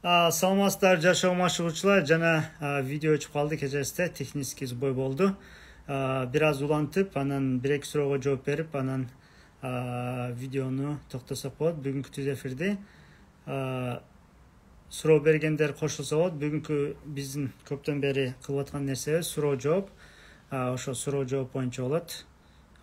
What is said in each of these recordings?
Саламатсыздар жашоо машыгуучулар жана видео өчүп калды кечээсте технический сбой болду. Бир аз улантып, анан бир эки суроого жооп берип, анан видеону токтосок болот. Бүгүнкү түз эфирди суроо бергендер кошулса болот. Бүгүнкү биздин көптөн бери кылып аткан нерсебиз суроо жооп. Ошо суроо жооп боюнча болот.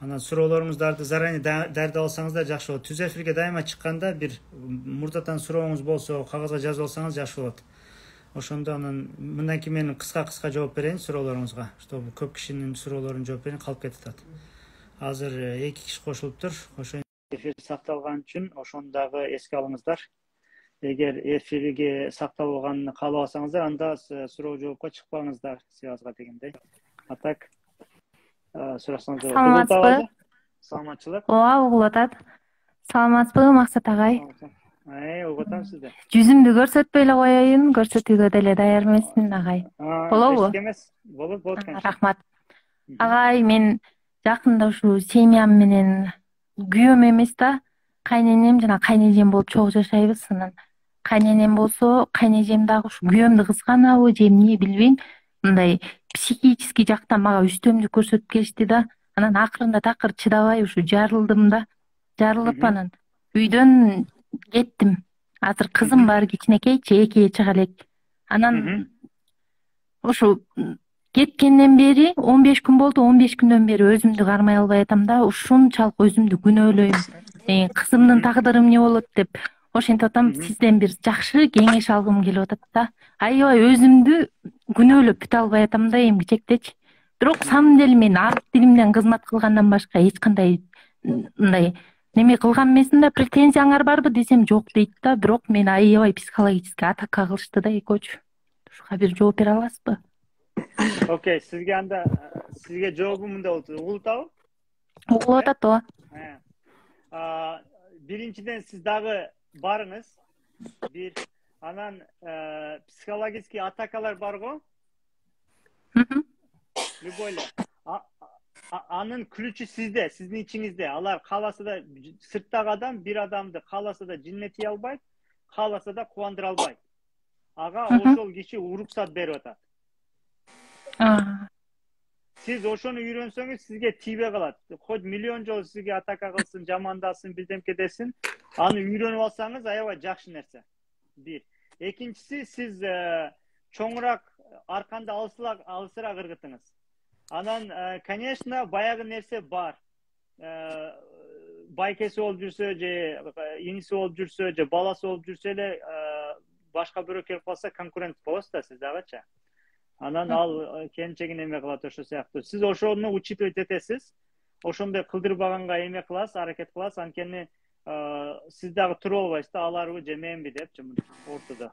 Анан суроолоруңуздарды заранее дайырдап алсаңыздар жакшы болот. Түз эфирге дайыма чыкканда бир мурдатан сурооңуз болсо кагазга жазып алсаңыз жакшы болот. Ошондо анан мындан кийин мен кыска жооп берейин суроолоруңузга, чтобы көп кишинин суроолорун жооп берейин, калып кетип атат. Азыр эки киши кошулуптур. Ошо эфир сакталган үчүн ошону дагы эске алыңыздар. Эгер эфирге сакталганын каалабасаңыздар, анда суроо жоопко чыкпаңыздар, связга дегендей. А так сурасаңыздар. Саламатсызбы? Саламатчылык. Ооба, угулуп атат. Саламатсызбы, Максат агай? Угуп атам сизди. Жүзүмдү көрсөтпөй эле коеюн, көрсөтүүгө деле даяр эмесмин агай. Болобу? Эчтеке эмес. Болот, конечно. Рахмат. Агай, мен жакында ушу семьям менен күйөөм эмес да, кайненем жана кайнэжем болуп чогуу жашайбыз. Анан кайненем болсо, кайнэжем дагы ушу күйөөмдү кызганабы же эмне билбейм. Мындай психический жактан мага үстөмдүк көрсөтүп келишти да. Анан акырында такыр чыдабай ушу жарылдым да. Жарылып анан үйдөн кеттим. Азыр кызым бар, кичинекейчи, 2 чыга элек. Анан ушу кеткенден бери 15 күн болду. 15 күндөн бери өзүмдү кармай албай атам да. Ушунчалык өзүмдү күнөөлөйм. Кызымдын тагдыры эмне болот деп. Ошентип атам, сизден бир жакшы кеңеш алгым келип атат да. Аябай өзүмдү күнөөлөп бүтө албай атам да эми чектечи. Бирок самом деле мен арт тилимден кызмат кылгандан башка эч кандай мындай неме кылган эмесмин да. Претензияңар барбы десем жок дейт да. Бирок мен аябай психологический атака кылышты да экөөчү. Ушуга бир жооп бере аласызбы? Окей, сизге жообум мындай болот. Угулуп атабы? Угулуп атат, ооба. Биринчиден сиз дагы барыңыз. Бир анан психологический атакалар бар го? Любой эле. Анын ключу сизде, сиздин ичиңизде. Алар кааласа да сырттагы адам бир адамды кааласа да жиннете албайт, кааласа да кубандыра албайт. Ага ошол киши уруксат берип атат. Сиз ошону үйрөнсөңүз сизге тийбей калат. Хоть миллион жолу сизге атака кылсын, жамандасын, бирдемке десин, аны үйрөнүп алсаңыз аябай жакшы нерсе. Бир. Экинчиси, сиз чоңураак арканды алысыраак ыргытыңыз. Анан, конечно, баягы нерсе бар. Байкеси болуп жүрсө же иниси болуп жүрсө же баласы болуп жүрсө эле башка бирөө келип калса конкурент болосуз да сиз дагычы. Анан ал келинчегин эме кылат ошо сыяктуу. Сиз ошону учитывать этесиз. Ошондой кылдырбаганга эме кыласыз, аракет кыласыз. Анткени сиз дагы туруп албайсыз да, аларбы же менби депчи ортодо.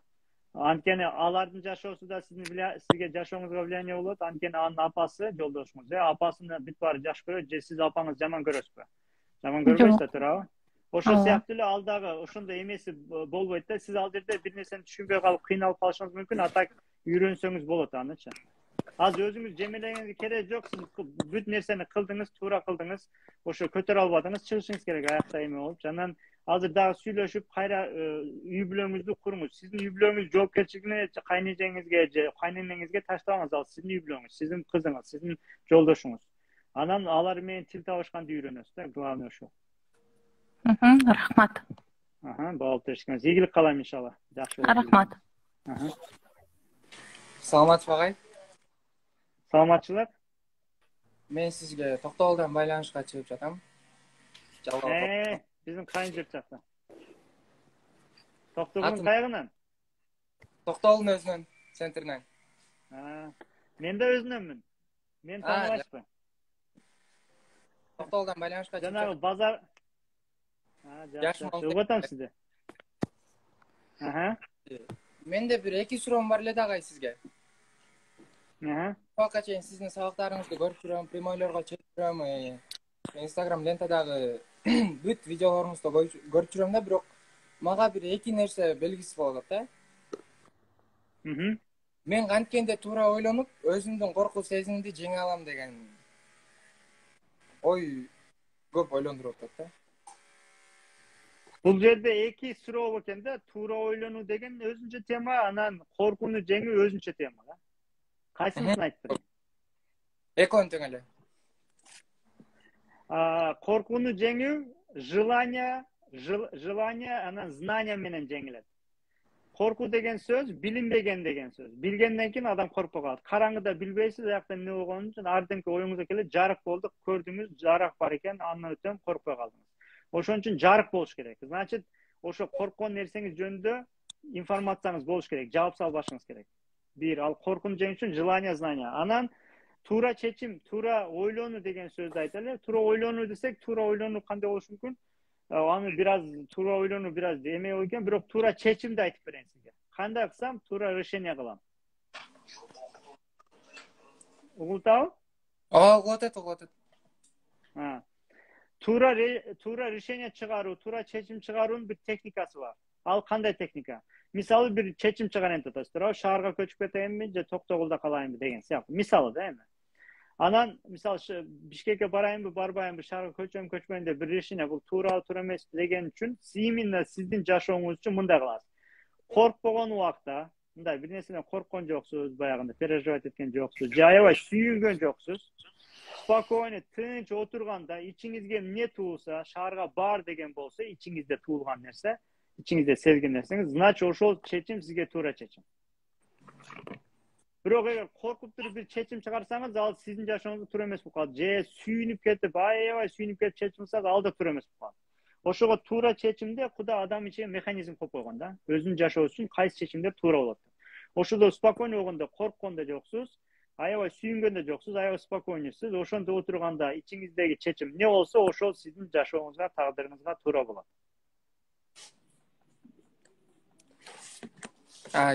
Анткени алардын жашоосу да сизге жашооңузга влияние болот. Анткени анын апасы, жолдошуңуз, апасын бүт баары жакшы көрөт же сиз апаңыз жаман көрөсүзбү? Жаман көрбөйсүз да, туурабы? Ошол сыяктуу эле ал дагы ошондой эмеси болбойт да. Сиз ал жерде бир нерсени түшүнбөй калып кыйналып калышыңыз мүмкүн. Атак үйрөнсөңүз болот анычы. Азыр өзүңүз жемелегениңизге кереги жок. Сиз бүт нерсени кылдыңыз, туура кылдыңыз. Ошо көтөрө албадыңыз, чыгышыңыз керек аякта эме болуп. Анан азыр дагы сүйлөшүп, кайра үй бүлөңүздү куруңуз. Сиздин үй бүлөңүз жоопкерчилигине кайнэжеңизге же кайненеңизге таштабаңыз. Ал сиздин үй бүлөңүз, сиздин кызыңыз, сиздин жолдошуңуз. Анан алар менен тил табышканды үйрөнөсүз да, главное ошо. Рахмат. Болуп беришиңиз. Ийгилик каалайм иншалла. Жакшы болот. Рахмат. Саламатсызбы агай? Саламатчылык. Мен сизге Токтогулдан байланышка чыгып жатам. Биздин кайын жер жакта. Токтогулдун кайгынан? Токтогулдун өзүнөн, центринен. Мен да өзүнөнмүн. Мен тааныбайсызбы? Токтогулдан байланышка чыгып жанагы базар. Жакшы. Угуп атам сизди. Менде бир эки суроом бар эле да агай сизге. Бака чейин сиздин сабактарыңызды көрүп жүрөм, прямойлорго чыгып жүрөм. Instagram лентадагы бүт видеолоруңузду көрүп жүрөм да, бирок мага бир эки нерсе белгисиз болуп атат да. Мен канткенде туура ойлонуп, өзүмдүн коркуу сезимимди жеңе алам деген ой көп ойлондуруп атат да. Бул жерде эки суроо экен да. Туура ойлонуу деген өзүнчө тема, анан коркууну жеңүү өзүнчө тема да. Кайсынысын айтып берейин? Экөөнү тең эле. Коркууну жеңүү желание, анан знание менен жеңилет. Коркуу деген сөз билинбеген деген сөз. Билгенден кийин адам коркпой калат. Караңгыда билбейсиз, аякта эмне болгонун үчүн ардыңкы оюңузга келет, жарык болду, көрдүңүз, жарык бар экен, андан өтөн коркпой калдыңыз. Ошон үчүн жарык болуш керек. Значит, ошо корккон нерсеңиз жөнүндө информацияңыз болуш керек, жаап салбашыңыз керек. Бир, ал коркууну жеңүү үчүн желание, знание. Анан туура чечим, туура ойлонуу деген сөздү айталы. Туура ойлонуу десек, туура ойлонуу кандай болушу мүмкүн? Аны бираз туура ойлонуу бираз эме экен, бирок туура чечимди айтып берейин сизге. Кандай кылсам туура решение кылам? Угултабы? Угулуп атат. Туура решение чыгаруу, туура чечим чыгаруунун бир техникасы бар. Ал кандай техника? Мисалы бир чечим чыгарайын деп атасыздар. Шаарга көчүп кетейинби же Токтогулда калайынбы деген сыяктуу. Мисалы да эми. Анан мисалы Бишкекке барайынбы, барбайынбы, шаарга көчпөйүн деп бир решение, бул туура эмес деген үчүн именно сиздин жашооңуз үчүн мындай кыласыз. Коркпогон убакта, мындай бир нерседен корккон жоксуз, баягында переживать эткен жоксуз, же аябай сүйүнгөн жоксуз. Спокойно, тынч отурганда ичиңизге эмне туулса, шаарга бар деген болсо, ичиңизде туулган нерсе, ичиңизде сезген нерсеңиз, значит ошол чечим сизге туура чечим. Бирок эгер коркуп туруп бир чечим чыгарсаңыз, ал сиздин жашооңузга туура эмес болуп калат. Же сүйүнүп кетип, аябай сүйүнүп кетип чечим кылсак, ал да туура эмес болуп калат. Ошого туура чечимде Кудай адам ичине механизм коюп койгон да. Өзүнүн жашоо үчүн кайсы чечимдер туура болот. Ошодо спокойно болгондо, корккон да жоксуз, аябай сүйүнгөн да жоксуз, аябай спокойнусуз. Ошондо отурганда ичиңиздеги чечим эмне болсо, ошол сиздин жашооңузга, тагдырыңызга туура болот.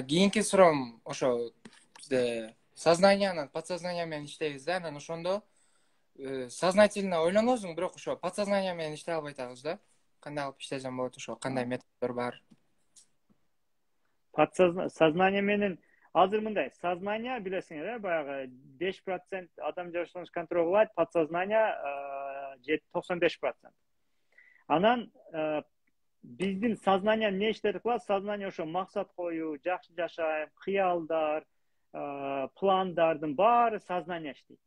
Кийинки суроом ошо бизде сознание менен подсознание менен иштейбиз да, анан ошондо сознательно ойлоносуң, бирок ошо подсознание менен иштей албай атабыз да. Кандай кылып иштесем болот, ошо кандай методдор бар? Сознание менен азыр мындай, сознание билесиңер, баягы 5% адам жашооңузду контроль кылат, подсознание 95%. Анан биздин сознание эмне иштеп кылат? Сознание ошо максат коюу, жакшы жашайм, кыялдар, пландардын баары сознание иштейт.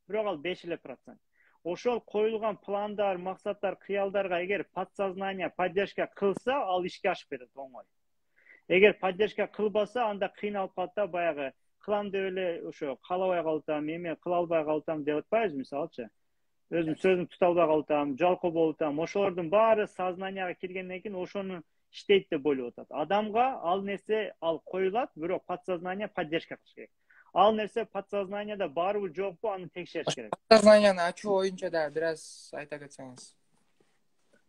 Бирок ал 5%. Ошол коюлган пландар, максаттар, кыялдарга эгер подсознание поддержка кылса, ал ишке ашып кетет оңой. Эгер поддержка кылбаса, анда кыйналып калат да, баягы кылам деп эле ошо каалабай калатам, эме кыла албай калатам деп атпайбыз, мисалычы. Өзүм сөзүмдү тута албай калатам, жалкоо болуп атам. Ошолордун баары сознанияга киргенден кийин ошону иштейт деп ойлоп атат. Адамга ал нерсе ал коюлат, бирок подсознание поддержка кылыш керек. Ал нерсе подсознаниеда барбы жокпу, аны текшериш керек. Подсознанияны ачуу боюнча да бираз айта кетсеңиз.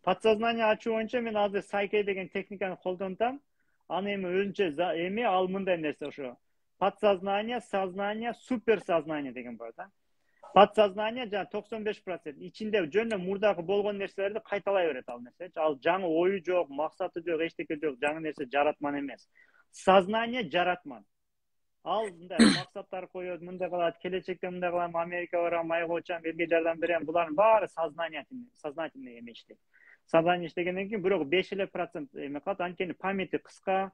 Подсознание ачуу боюнча мен азыр сайкей деген техниканы колдонтам. Аны эми өзүнчө эми ал мындай нерсе ошо. Подсознание, сознание, суперсознание деген бар да. Подсознание жана 95% ичинде жөн эле мурдагы болгон нерселерди кайталай берет ал нерсе. Ал жаңы ою жок, максаты жок, эчтеке жок, жаңы нерсе жаратман эмес. Сознание жаратман. Ал мындай максаттар коёт, мындай кылат, келечекте мындай кылам, Америка барам, айга учам, элге жардам берем. Булардын баары сознательный эме иштейт. Сознание иштегенден кийин бирок 5% эме калат, анткени памяти кыска,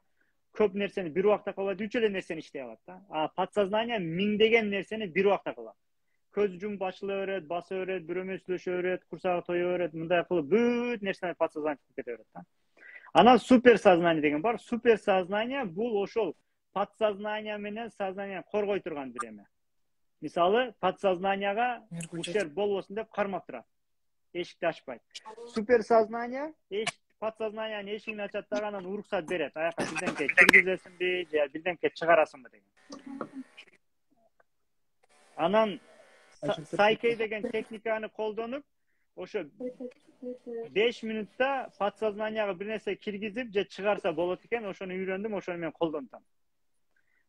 көп нерсени бир убакта кылат, 3 эле нерсени иштей алат да. Подсознание миңдеген нерсени бир убакта кылат. Көз жумуп ачыла берет, баса берет, бирөө менен сүйлөшө берет, курсагы тое берет, мындай кылып бүт нерсени подсознание кылып кете берет да. Анан суперсознание деген бар. Суперсознание бул ошол подсознание менен сознание коргой турган бир эме. Мисалы, подсознанияга ушер болбосун деп кармап турат. Эшикти ачпайт. Суперсознание подсознанияны эшигин ачат да, анан уруксат берет. Аяка бирденке киргизесиңби же бирденке чыгарасыңбы деген. Анан сайкей деген техниканы колдонуп, ошо 5 минутта подсознанияга бир нерсе киргизип же чыгарса болот экен, ошону үйрөндүм, ошону мен колдонтам.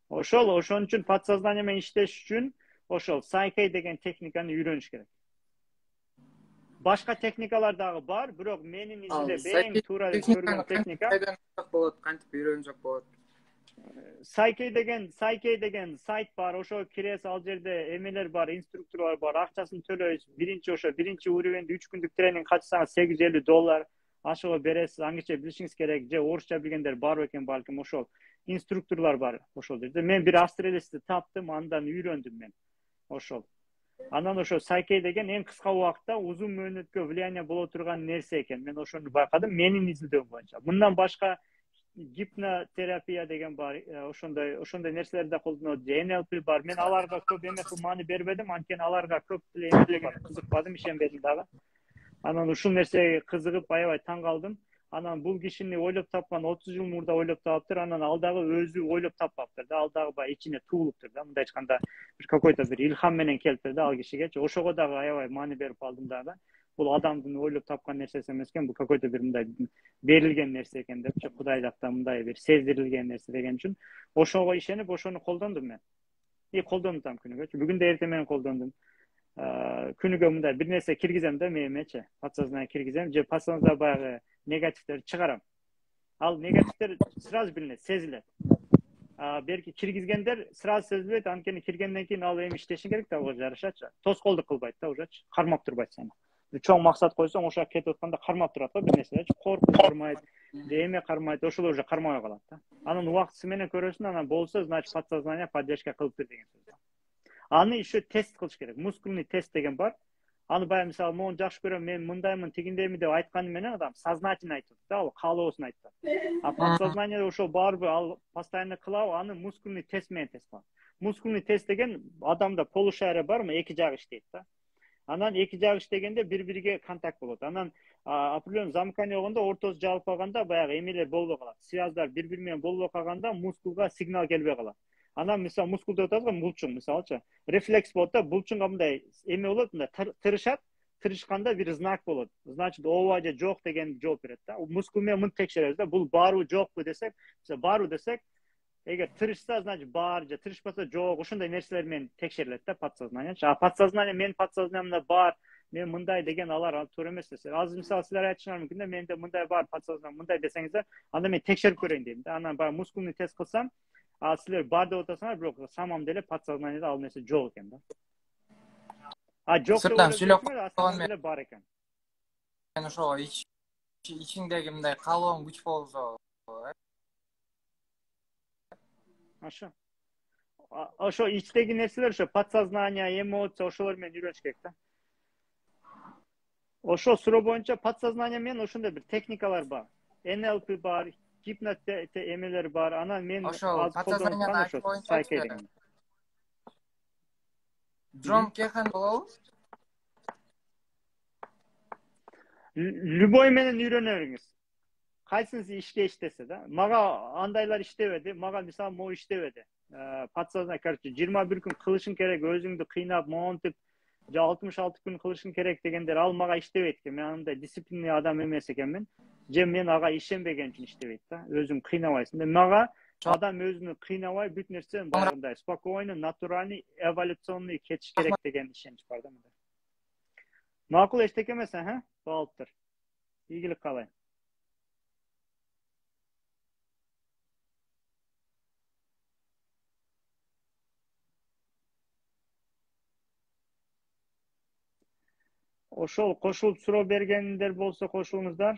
Ошон үчүн подсознание менен иштеш үчүн ошол сайкей деген техниканы үйрөнүш керек. Башка техникалар дагы бар, бирок менин изилеп эң туура көргөн техника болот, кантип үйрөнсөк болот. Сайкей деген сайт бар, ошо киресиз, ал жерде эмелер бар, инструкторлор бар, акчасын төлөйсүз. Биринчи уровенде 3 күндүк тренинг катышсаңыз $850. Ашыгы бересиз, аңгыча билишиңиз керек, же орусча билгендер бар экен балким, ошол инструкторлор бар ошол жерде. Мен бир австралиецти таптым, андан үйрөндүм мен. Ошол. Анан ошо сайкей деген эң кыска убакытта узун мөөнөткө влияние боло турган нерсе экен. Мен ошону байкадым, менин изилдөөм боюнча. Мындан башка гипнотерапия деген бар, ошондой нерселерди да колдонот, NLP бар. Мен аларга көп эме маани бербедим, анткени аларга көп эле бар. Кызыкпадым, ишенбедим дагы. Анан ушул нерсеге кызыгып аябай таң калдым. Анан бул кишини ойлоп тапкан 30 жыл мурда ойлоп таптыр, анан ал дагы өзү ойлоп таппаптыр да, ал дагы баягы ичине туулуптур да, мындай айтканда бир какой-то бир илхам менен келиптир да ал кишигечи. Ошого дагы аябай маани берип алдым дагы. Бул адамдын ойлоп тапкан нерсеси эмес экен, бул какой-то бир мындай берилген нерсе экен депчи, Кудай жактан мындай бир сездирилген нерсе деген үчүн ошого ишенип ошону колдондум мен. Колдонтам күнүгө. Бүгүн да эртең менен колдондум. Күнүгө мындай бир нерсе киргизем да мээмечи, подсознание киргизем, же подсознание баягы негативтерди чыгарам. Ал негативтер сразу билинет, сезилет. Берки киргизгендер сразу сезилет, анткени киргенден кийин ал эми иштеши керек да, ага жарашачы. Тоскоолдук кылбайт да, ужачы. Кармап турбайт сени. Бир чоң максат койсоң, ошо кетип атканда кармап турат го бир нерселерчи. Коркуп кармайт, эме кармайт, ошол уже кармабай калат да. Анын убактысы менен көрөсүң, анан болсо, значит, подсознание поддержка кылыптыр деген сөз. Аны еще тест кылыш керек. Мускульный тест деген бар. Аны баягы мисалы, могу жакшы көрөм, мен мындаймын, тигиндейми деп айтканы менен адам сознательно айтат да, ал каалоосун айтат. Подсознание ошо барбы, ал постоянно кылабы, аны мускульный тест менен тест кылат. Мускульный тест деген адамда полушария бармы, эки жагы иштейт да. Анан эки жагы иштегенде бири-бириге контакт болот. Анан определенный замыкание болгондо ортосу жабылып калганда баягы эмелер болбой калат. Связдар бири-бири менен болбой калганда мускулга сигнал келбей калат. Анан мисалы мускул деп атабыз го, булчуң мисалычы. Рефлекс болот да, булчуңга мындай эме болот, мындай тырышат, тырышканда бир знак болот. Значит, ооба же жок деген жооп берет да. Мускул менен мынтип текшеребиз да, бул барбы жокпу десек, мисалы барбы десек, эгер тырышса, значит бар, же тырышпаса жок, ошондой нерселер менен текшерилет да подсознаниячы. Подсознание менин подсознаниямда бар, мен мындай деген алар туура эмес десе. Азыр мисалы силер айтышыңар мүмкүн да, менде мындай бар подсознание, мындай десеңиздер, анда мен текшерип көрөйүн дейм да. Анан баягы мускулный тест кылсам, силер бар деп атасыңар, бирок самом деле подсознаниеда ал нерсе жок экен да. Жок деп ойлоп жүрсүңөр, самом деле бар экен. Мен ошо ичиңдеги мындай каалоң күч болсо, ошо ичтеги нерселер, ошо подсознание, эмоция, ошолор менен үйрөнүш керек да. Ошо суроо боюнча подсознание менен ошондой бир техникалар бар. NLP бар, эмелер бар. Анан мен ошо подсознаниеда айтып боюнча Джон Кехан болобу? Любой менен үйрөнө бериңиз. Кайсынысы иштесе да. Мага андайлар иштебеди, мага мисалы могу иштебеди. Подсознание, короче, 21 күн кылышың керек, өзүңдү кыйнап, монтип, же 66 күн кылышың керек дегендер ал мага иштебейт экен. Мен андай дисциплинный адам эмес экенмин. Же мен ага ишенбеген үчүн иштебейт да. Өзүң кыйнабайсың. Мага адам өзүнү кыйнабай бүт нерсени баягындай спокойно, натуральный, эволюционный кетиш керек деген ишенич бар да менде. Макул эчтеке эмес, болуптур. Ийгилик каалайм. Ошол кошулуп суроо бергендер болсо кошулуңуздар.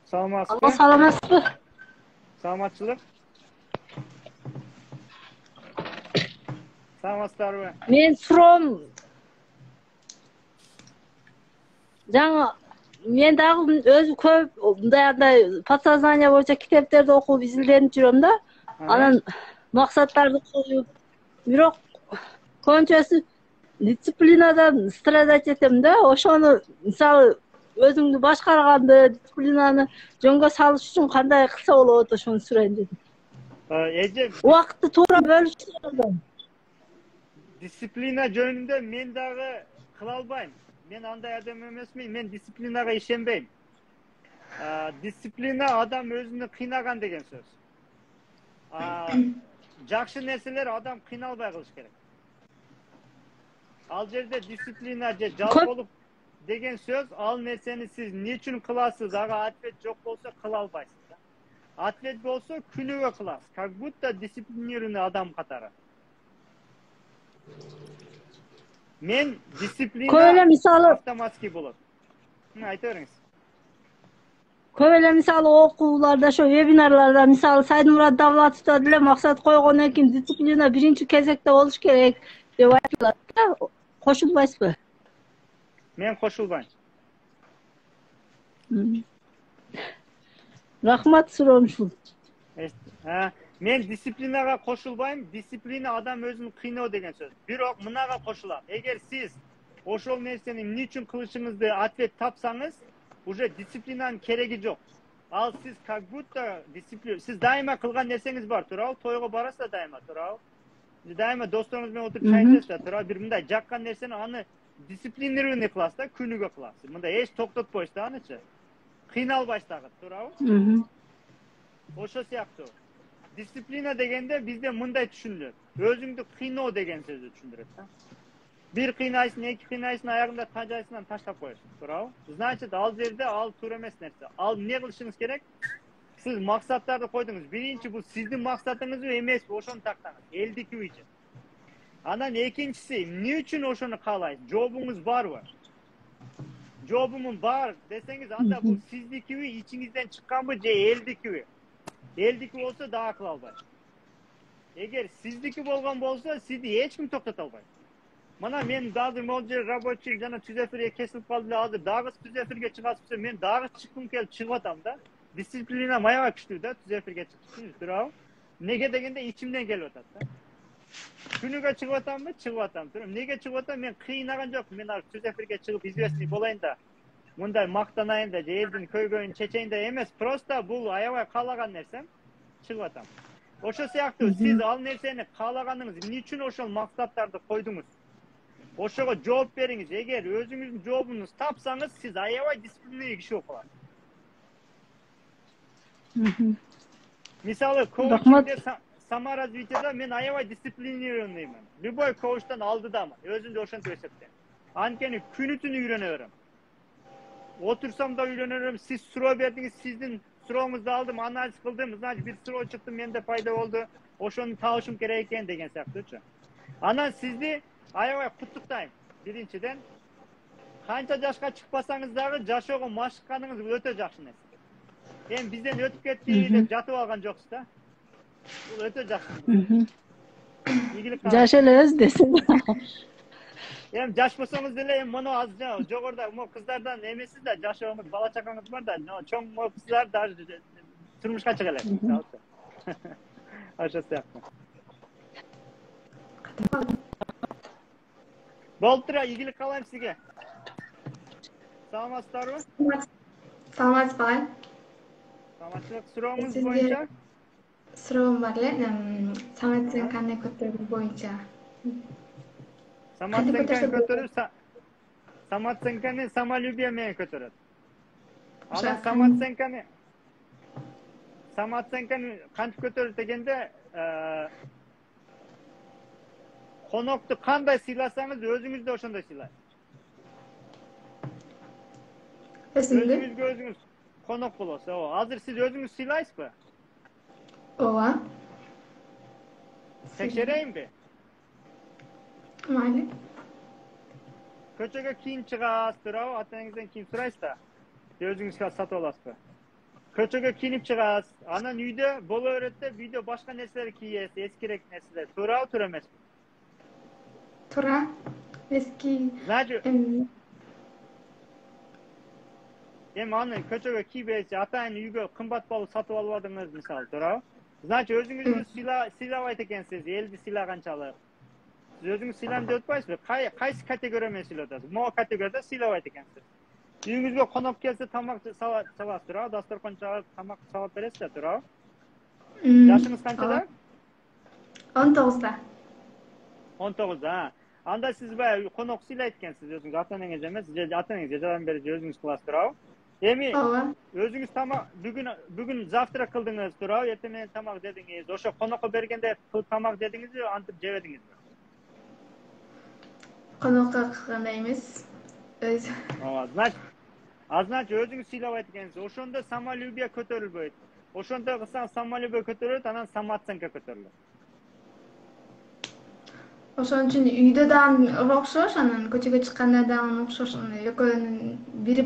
Саламатсызбы? Саламатсызбы? Саламатчылык. Саламатсыздарбы? Мен суроом жаңы мен дагы өзү көп мындай подсознание боюнча китептерди окуп изилденип жүрөм да. Анан максаттарды коюп, бирок көбүнчөсү дисциплинадан страдать этем да. Ошону мисалы өзүңдү башкарганды, дисциплинаны жөнгө салыш үчүн кандай кылса болот, ошону сурайын дедим. Убакытты туура бөлүш керек. Дисциплина жөнүндө мен дагы кыла албайм. Мен андай адам эмесмин, мен дисциплинага ишенбейм. Дисциплина адам өзүнү кыйнаган деген сөз. Жакшы нерселер адам кыйналбай кылыш керек. Ал жерде дисциплина же жалпылык деген сөз, ал нерсени сиз эмне үчүн кыласыз, ага ответ жок болсо кыла албайсыз. Ответ болсо күнүгө кыласыз, как будто дисциплинированный адам катары. Men disiplina Көп эле мисалы автоматский болот. Айта бериңиз. көп эле мисалы окууларда ошо вебинарларда мисалы Сайдмурат Давлатов да деле максат койгондон кийин дисциплина биринчи кезекте болуш керек деп айтылат да. Кошулбайсызбы? Мен кошулбайм. Рахмат, суроом ушул. Мен дисциплинага кошулбайм. Дисциплина адам өзүн кыйноо деген сөз. Бирок мынага кошулам. Эгер сиз ошол нерсени эмне үчүн кылышыңызды ответ тапсаңыз, уже дисциплинанын кереги жок. Ал сиз как будто дисциплина, сиз дайыма кылган нерсеңиз бар, туурабы? Тойго барасыз да дайыма, туурабы? Дайыма досторуңуз менен отуруп чай ичесиз да, туурабы? Бир мындай жаккан нерсени аны дисциплинированный кыласыз да, күнүгө кыласыз. Мындай эч токтотпойсуз да анычы. Кыйналбайсыз дагы, туурабы? Ошо сыяктуу. Дисциплина дегенде бизде мындай түшүнүлөт. Өзүңдү кыйноо деген сөздү түшүндүрөт да. Бир кыйнайсың, эки кыйнайсың, аягында тажайсың, таштап коесуң, туурабы? Значит, ал жерде ал туура эмес нерсе. Ал эмне кылышыңыз керек? Сиз максаттарды койдуңуз. Биринчи бул сиздин максатыңызбы эмеспи, ошону тактаңыз. Элдикиби же? Анан экинчиси, эмне үчүн ошону каалайсыз? Жообуңуз барбы? Жообум бар десеңиз, анда бул сиздикиби, ичиңизден чыкканбы же элдикиби? Элдики болсо дагы кыла албайт. Эгер сиздики болгон болсо, сизди эч ким токтото албайт. Мына мен азыр могул жер рабочий жана түз эфирге кесилип калды эле, азыр дагы түз эфирге чыгасызбы? Мен дагы чыккым келип чыгып атам да. Дисциплина аябай күчтүү да, түз эфирге чыгып, туурабы? Неге дегенде ичимден келип атат да. Күнүгө чыгып атамбы? Чыгып атам. Неге чыгып атам? Мен кыйнаган жокмун. Мен азыр түз эфирге чыгып известный болайын да, мындай мактанайын да, же элдин көйгөйүн чечейин да эмес, просто бул аябай каалаган нерсем, чыгып атам. Ошо сыяктуу сиз ал нерсени каалаганыңыз, эмне үчүн ошол максаттарды койдуңуз? Ошого жооп бериңиз. Эгер өзүңүздүн жообуңузду тапсаңыз, сиз аябай дисциплинированный киши болуп каласыз. Мисалы, коучингде, саморазвитияда мен аябай дисциплинированныймын. Любой коучтан алдыдамын. Өзүмдү ошентип эсептейм. Анткени күнү түнү үйрөнө берем. Отурсам да үйрөнө берем. Сиз суроо бердиңиз, сиздин сурооңузду алдым, анализ кылдым. Значит, бир суроо чыкты, менде пайда болду. Ошону табышым керек экен деген сыяктуучу. Анан сизди аябай куттуктайм. Биринчиден, канча жашка чыкпасаңыз дагы жашоого машыкканыңыз өтө жакшы нерсе. Эми бизден өтүп кетти деп жатып алган жоксуз да. Бул өтө жакшы. Жаш элебиз десем. Эми жаш болсоңуз деле муну азыр жогоруда кыздардан эмессиз да, жашооңуз, бала чакаңыз бар да, чоң кыздар даже турмушка чыга элек. Ошо сыяктуу. Болтура, ийгилик каалайм сизге. Саламатсыздарбы? Саламатсыз багай. Саламатчылык. Сурооңуз боюнча? Суроом бар эле, самооценканы көтөрүү боюнча. Самооценканы самолюбие менен көтөрөт. Анан самооценканы кантип көтөрөт дегенде, конокту кандай сыйласаңыз, өзүңүз да ошондой сыйлайсыз. Өзүңүзгө өзүңүз конок болосуз. Азыр сиз өзүңүз сыйлайсызбы? Ооба. Текшерейинби? Майли. Көчөгө кийим чыгасыз, туурабы? Ата-энеңизден кийим сурайсыз да. Өзүңүзгө сатып аласызбы? Көчөгө кийинип чыгасыз. Анан үйдө боло берет да, үйдө башка нерселер кийесиз, эскирек нерселер. Туурабы, туура эмеспи? Туура. Эски. Эми аны көчөгө кийбейсиз, ата-эне үйгө кымбат баалуу сатып албадыңыз, мисалы, туурабы? Значит, өзүңүздү сыйлабайт экенсиз, элди сыйлаганчалык. Сиз өзүңүз сыйлайм деп атпайсызбы? Кайсы категория менен сыйлап атасыз? Могу категорияда сыйлабайт экенсиз. Үйүңүзгө конок келсе, тамак саласыз, туурабы? Дасторкон чагып, тамак салып бересиз да, туурабы? Жашыңыз канчада? 19да. 19да. Анда сиз баягы конок сыйлайт экенсиз, өзүңүз ата-энеңиз эмес, же ата-энеңизге жардам берип өзүңүз кыласыз, туурабы? Эми өзүңүз тамак бүгүн завтрак кылдыңыз, туурабы? Эртең менен тамак жедиңиз. Ошо конокко бергенде тамак жедиңизби, антип жебедиңизби? Конокко кылгандай эмес. Значит, өзүңүз сыйлабайт экенсиз. Ошондо самолюбие көтөрүлбөйт. Ошондой кылсаң самолюбие көтөрөлөт, анан самооценка көтөрүлөт. Ошон үчүн үйдө дагы окшош, анан көчөгө чыкканда дагы окшош. Экөөнүн бирдей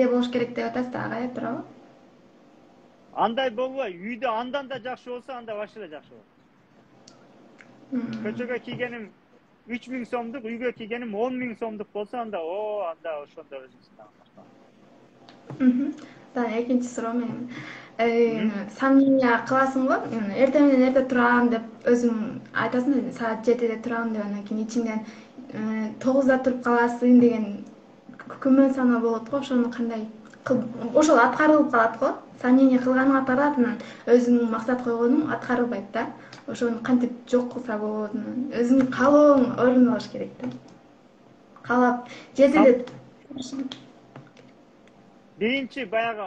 болуш керек деп атасыз да, ага, туурабы? Андай болбой, үйдө андан да жакшы болсо, анда вообще эле жакшы болот. Көчөгө кийгеним 3000 сомдук, үйгө кийгеним 10.000 сомдук болсо, анда анда ошондо өзүңүз Дагы экинчи суроо менен. Сомнение кыласың го, эртең менен эрте турам деп өзүң айтасың, саат 7-де турам деп, анан кийин ичиңден 9-да туруп каласың деген күмөн саноо болот го, ошону кандай ошол аткарылып калат го. Сомнение кылганың аткарылат, анан өзүң максат койгонуң аткарылбайт да. Ошону кантип жок кылса болот, өзүң каалооң орундалыш керек да. Каалап 7-де Биринчи баягы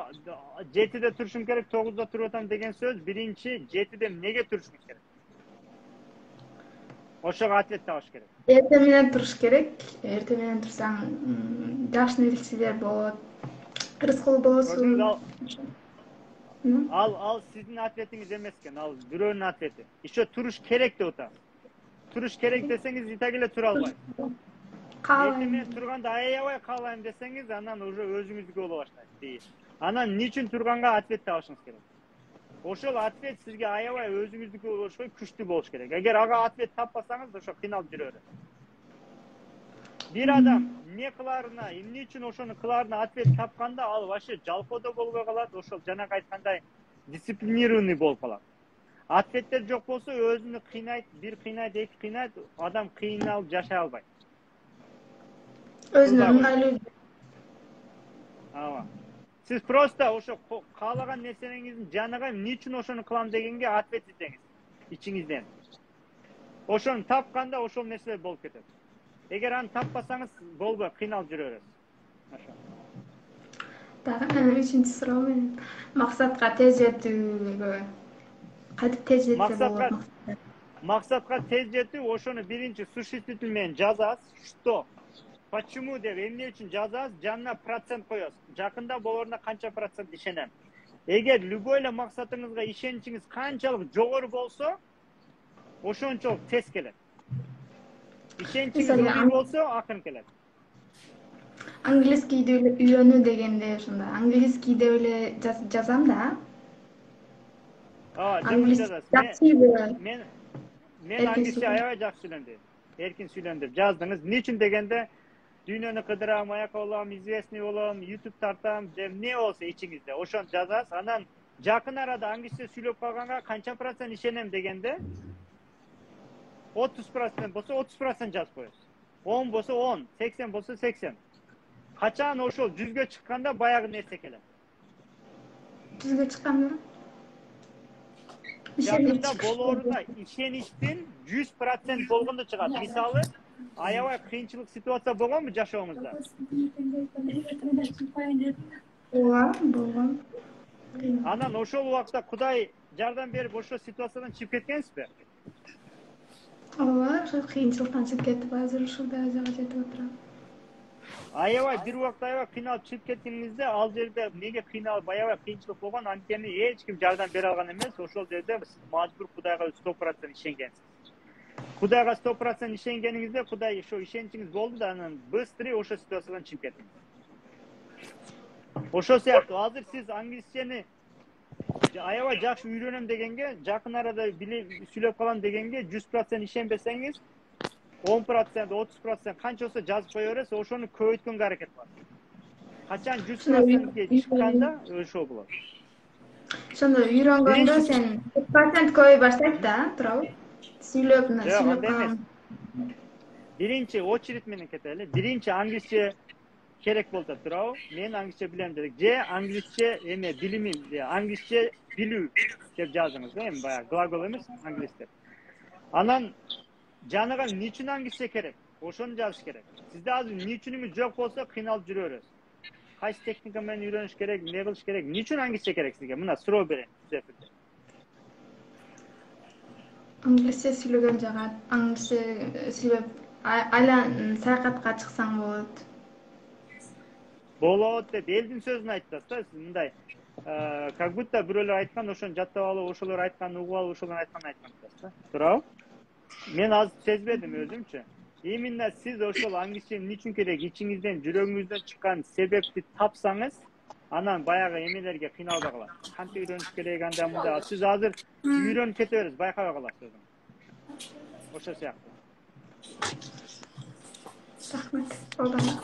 7-де турушум керек, 9-да туруп атам деген сөз, биринчи 7-де эмнеге турушум керек? Ошого ответ табыш керек. Эртең менен туруш керек. Эртең менен турсаң жакшы нерселер болот. Рыскул болосуң. Ал сиздин ответиңиз эмес экен, ал бирөөнүн ответи. Еще туруш керек деп атам. Туруш керек десеңиз, итак эле тура албайсыз. Эртең менен турганда аябай каалайм десеңиз, анан уже өзүңүздүкү боло баштайт. Анан эмне үчүн турганга ответ табышыңыз керек. Ошол ответ сизге аябай өзүңүздүкү болушпай күчтүү болуш керек. Эгер ага ответ таппасаңыз, ошо кыйналып жүрө берет. Бир адам эмне кыларына, эмне үчүн ошону кыларына ответ тапканда, ал вообще жалпоодо болбой калат, ошол жанагы айткандай дисциплинированный болуп калат. Ответтер жок болсо, өзүнү кыйнайт, бир кыйнайт, эки кыйнайт, адам кыйналып жашай албайт. Өзүнө ыңгайлуу. Сиз просто ошо каалаган нерсеңиздин жаныга эмне үчүн ошону кылам дегенге ответ издеңиз ичиңизден. Ошону тапканда ошол нерселер болуп кетет. Эгер аны таппасаңыз, болбой, кыйналып жүрө бересиз. Дагы үчүнчү суроо менен максатка тез жетүүгө кантип тез жетсе болот? Максатка тез жетүү, ошону биринчи существительный менен жазасыз. Что? Почему деп эмне үчүн жазасыз, жанына процент коесуз. Жакында болоруна канча процент ишенем. Эгер любой эле максатыңызга ишеничиңиз канчалык жогору болсо, ошончолук тез келет. Ишеничиңиз жогору болсо, акырын келет. Английскийди үйрөнүү дегенде ошондо английскийди эле жазам да. Мен англисче аябай жакшы сүйлөндүм. Эркин сүйлөндүм. Жаздыңыз. Эмне үчүн дегенде дүйнөнү кыдырам, аяка болом, известный болом, YouTube тартам, эмне болсо ичиңизде, ошону жазасыз. Анан жакын арада англисче сүйлөп калганга канча процент ишенем дегенде 30% болсо 30% жазып коесуз. 10 болсо 10, 80 болсо 80. Качан ошол 100гө чыкканда баягы нерсе келет. 100гө чыкканда? Жакында болоруна ишеничтин 100% болгондо чыгат. Мисалы, аябай кыйынчылык ситуация болгонбу жашооңузда? Болгон. Анан ошол убакта Кудай жардам берип ошол ситуациядан чыгып кеткенсизби? Ооба, ошол кыйынчылыктан чыгып кеттип, азыр ушул даражага жетип отурам. Аябай бир убакта аябай кыйналып чыгып кеткениңизде, ал жерде эмнеге кыйналып аябай кыйынчылык болгон, анткени эч ким жардам бере алган эмес. Ошол жерде сиз мажбур Кудайга 100% ишенгенсиз. Кудайга 100% ишенгениңизде, Кудай ошо ишеничиңиз болду да, анан быстрый ошол ситуациядан чыгып кеттиңиз. Ошол сыяктуу азыр сиз англисчени аябай жакшы үйрөнөм дегенге, жакын арада сүйлөп калам дегенге 100% ишенбесеңиз, 10%, 30% канча болсо жазып кое бересиз, ошону көбөйткөнгө аракет кыласыз. Качан 100%ге чыкканда ошол болот. Ошондо үйрөнгөндө сен 100% көбөй баштайт да, туурабы? Сүйлөп калам. Биринчи очередь менен кетели. Биринчи англисче керек болду, туурабы? Мен англисче билем дедик. Же англисче эме билимим, англисче билүү деп жазыңыз да, эми баягы глагол эмес, англисче. Анан жаныга эмне үчүн англисче керек? Ошону жазыш керек. Сизде азыр эмне үчүнүңүз жок болсо, кыйналып жүрө бересиз. Кайсы техника менен үйрөнүш керек, эмне кылыш керек? Эмне үчүн англисче керек сизге? Мына суроо берейин сизге. Англисче сүйлөгөн жагат, англисче сүйлөп саякатка чыксаң болот. Болот деп элдин сөзүн айтасыз да, сиз мындай как будто бирөөлөр айткан, ошону жаттап алып, ошолор айтканын угуп алып, ошолордун айтканын айткансыз да. Туурабы? Men az sezbedim özümçe. Именно siz ошол аңгичени niçin керек içinizden, жүрөгүңүздөн чыккан себепти тапсаңыз, анан баягы эмелерге кыйналбай калат. Кантип үйрөнүш керек анда мында. Сиз азыр үйрөнүп кете бересиз, байкабай каласыз. Ошол сыяктуу. Рахмат. Колдонам.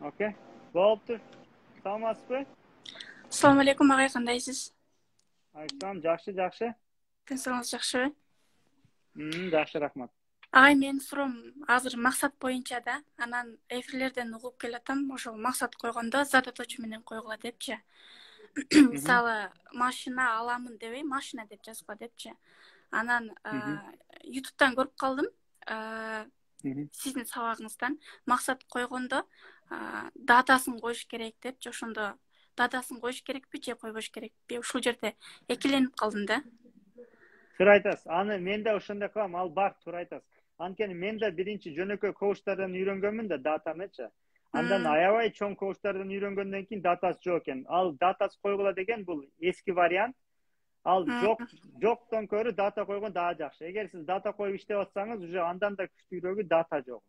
Окей. Болуптур. Саламатсызбы? Assalomu alaykum, agay, qandaysiz? Alaykum, жакшы. Tinchliginiz yaxshimi? Жакшы, рахмат. Agay, men surum азыр максат боюнча да, анан эфирлерден угуп келатам, ошол максат койгондо задача менен койгула депчи. Мисалы, машина аламын дебей, машина деп жазгыла депчи. Анан YouTube'дан көрүп калдым, сиздин сабагыңыздан максат койгондо датасын коюш керек депчи, ошондо датасын коюш керекпи же койбош керекпи? Ушул жерде экиленип калдым да. Туура айтасыз. Аны мен да ошондой кылам, ал бар, туура айтасыз. Анткени мен да биринчи жөнөкөй коуштардан үйрөнгөнмүн да датамычы. Андан аябай чоң коуштардан үйрөнгөндөн кийин датасы жок экен. Ал датасы койгула деген бул эски вариант. Ал жоктон көрө дата койгон дагы жакшы. Эгер сиз дата коюп иштеп атсаңыз, уже андан да күчтүүрөгү дата жок.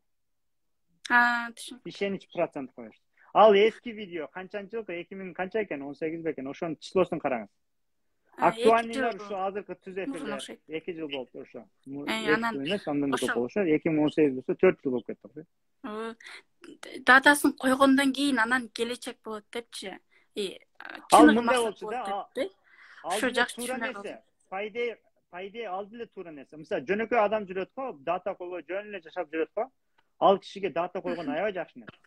Түшүндүм. Ишенич процент коюш. Ал эски видео канчанчылык 2000 канча экен, 18 бекен, ошонун числосун караңыз. Актуальныйлар ушу азыркы түз эфирлер 2 жыл болуп ошо. Анан болушу 2018 болсо 4 жыл болуп кетти. Датасын койгондон кийин анан келечек болот депчи. Ал мындай болчу да. Ошо жакшы түшүнө калдым. Пайде алды эле туура нерсе. Мисалы, жөнөкөй адам жүрөт го, дата койбой жөн эле жашап жүрөт го. Ал кишиге дата койгон аябай жакшы нерсе.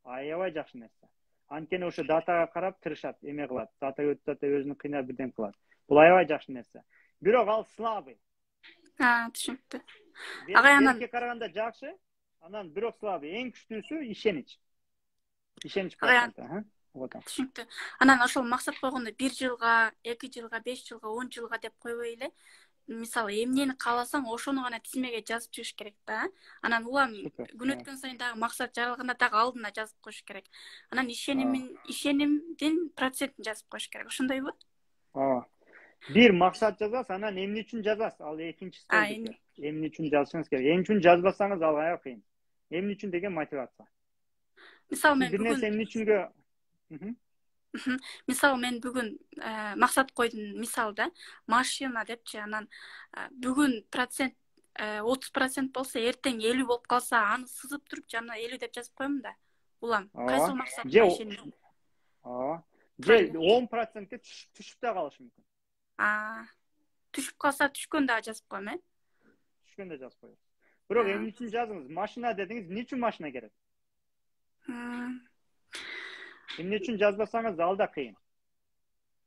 Аябай жакшы нерсе. Анткени ошо датага карап тырышат, эме кылат. Дата өтүп өзүнүн кыйнап бирден кылат. Бул аябай жакшы нерсе. Бирок ал слабый. Түшүнүктүү. Агай, анан берке караганда жакшы, анан бирок слабый. Эң күчтүүсү ишенич. Ишенич проценти. Түшүнүктүү. Анан ошол максат койгондо 1 жылга, 2 жылга, 5 жылга, 10 жылга деп койбой эле, мисалы, эмнени кааласаң, ошону гана тизмеге жазып чыгыш керек да. Анан улам күн өткөн сайын дагы максат жаралганда дагы алдына жазып коюш керек. Анан ишенимдин процентин жазып коюш керек. Ошондойбу? Бир максат жазасыз, анан эмне үчүн жазасыз? Ал экинчиси. Эмне үчүн жазышыңыз керек. Эмне үчүн жазбасаңыз ал аябай кыйын. Эмне үчүн деген мотивация. Мисалы, мен бир нерсе эмне үчүнгө Мисалы, мен бүгүн максат койдум, мисалда машина депчи, анан бүгүн процент 30% болсо, эртең 50 болуп калса, аны сызып туруп, жана 50 деп жазып коем да. Улам, кайсы максатка ишенем? Же 10%ке түшүп да калышы мүмкүн. Түшүп калса, түшкөн дагы жазып коем, Түшкөн да жазып коесуз. Бирок эмне үчүн жазыңыз? Машина дедиңиз, эмне үчүн машина керек? Эмне үчүн жазбасаңыз ал да кыйын.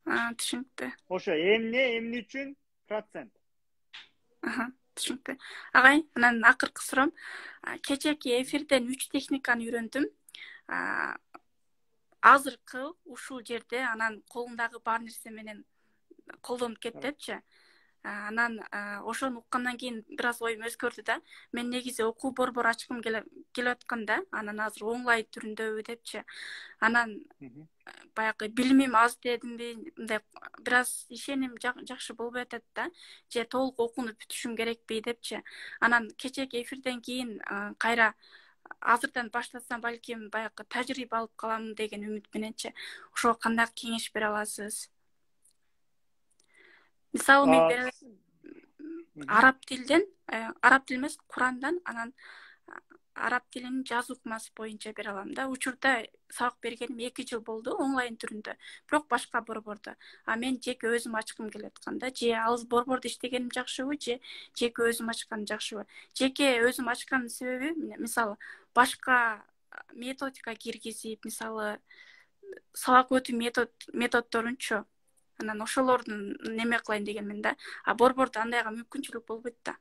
Түшүнүктүү. Ошо эмне үчүн процент. Түшүнүктүү. Агай, анан акыркы сурам, кечээки эфирден 3 техниканы үйрөндүм. Азыркы ушул жерде анан колуңдагы бар нерсе менен колдонуп кетипчи. Анан ошону уккандан кийин бир аз оюм өзгөрдү да. Мен негизи окуу борбор ачкым келип атканда, анан азыр онлайн түрүндөбү депчи. Анан баягы билимим аз дедимби, мындай бир аз ишеним жакшы болбой атат да. Же толук окууну бүтүшүм керекпи депчи. Анан кечээки эфирден кийин кайра азырдан баштасам балким баягы тажрыйба алып калам деген үмүт мененчи. Ошого кандай кеңеш бере аласыз? Мисалы, мен араб тил эмес, Курандан, анан араб тилинин жазуу ыкмасы боюнча бере алам да. Учурда сабак бергеним 2 жыл болду онлайн түрүндө, бирок башка борбордо. Мен жеке өзүм ачкым келип атканда, же ал борбордо иштегеним жакшыбы, же жеке өзүм ачканым жакшыбы? Жеке өзүм ачканын себеби, мисалы, башка методика киргизип, мисалы, сабак өтүү методдорунчу, анан ошолордун неме кылайын дегенмин да. Борбордо андайга мүмкүнчүлүк болбойт да.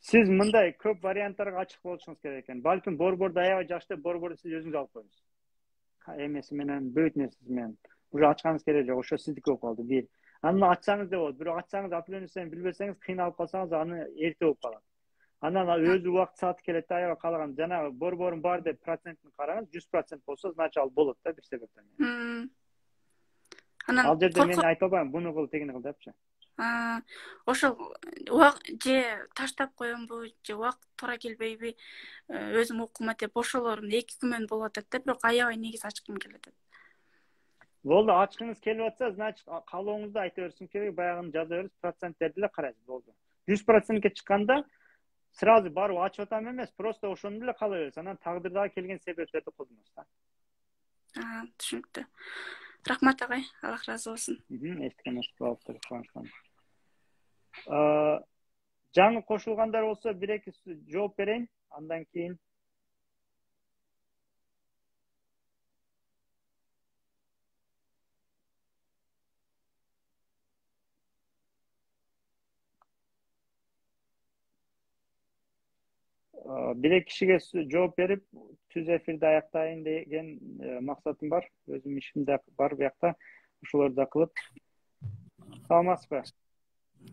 Сиз мындай көп варианттарга ачык болушуңуз керек экен. Балким борбордо аябай жакшы, борбордо сиз өзүңүз алып коюңуз. Эмеси менен, бөйт нерсеси менен. Уже ачканыңыз керек жок, ошо сиздики болуп калды. Бир. Аны ачсаңыз да болот, бирок ачсаңыз определениясын билбесеңиз, кыйналып калсаңыз, аны эрте болуп калат. Анан өзү убакыт сааты келет да, аябай каалаган жанагы борборум бар деп процентин караңыз, 100% болсо, значит ал болот да бир себептен. Анан ал жерде мен айта албайм, буну кыл, тегини кыл депчи. ошол же таштап коембу же убакыт туура келбейби өзүм окума деп ошолордун эки күмөн болуп атат да, бирок аябай негизи ачкым келип атат. Болду, ачкыңыз келип атса, значит каалооңузду айта берсиң керек, баягыны жаза берип, проценттерди эле карайсыз, болду. 100%ке чыкканда сразу барып ачып атам эмес, просто ошону эле каалай бересиз. Анан тагдырдагы келген себептерди колдоносуз да. Түшүнүктүү. Рахмат агай, Аллах ыраазы болсун. Эстикене кубалыктыр. Жаңы кошулгандар болсо, бир-эки жооп берейин, андан кийин бир-эки кишиге жооп берип, түз эфирди аяктайын деген максатым бар. Өзүм ишим да бар буякта. Ошолорду да кылып. Саламатсызбы?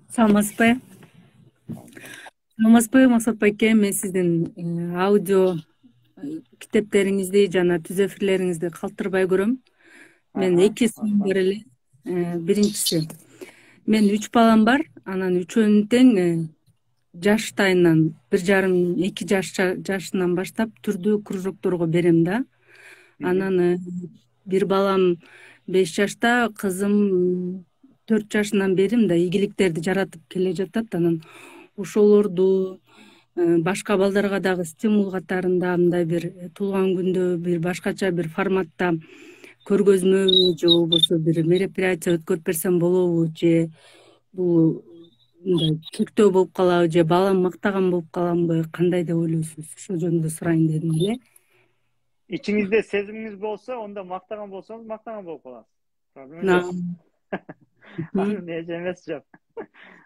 Саламатсызбы? Саламатсызбы, Максат байке? Мен сиздин аудио китептериңизди жана түз эфирлериңизди калтырбай көрөм. Мен эки суроом бар эле. Биринчиси, мен 3 балам бар, анан үчөөнүн тең жаштайынан 1,5-2 жашынан баштап түрдүү кружокторго берем да. Анан бир балам 5 жашта, кызым 4 жашынан берим да, ийгиликтерди жаратып келе жатат. Анан ошолорду башка балдарга дагы стимул катарында мындай бир туулган күндө бир башкача бир форматта көргөзмө же болбосо бир мероприятие өткөрүп берсем болобу, же бул мындай чектөө болуп калабы, же балам мактаган болуп каламбы, кандай деп ойлойсуз? Ошол жөнүндө сурайын дедим эле. İçinizde seziminiz bolsa, onda mактаган болсоңуз, мактаган болуп каласыз. Проблема жок. Ne emес жок.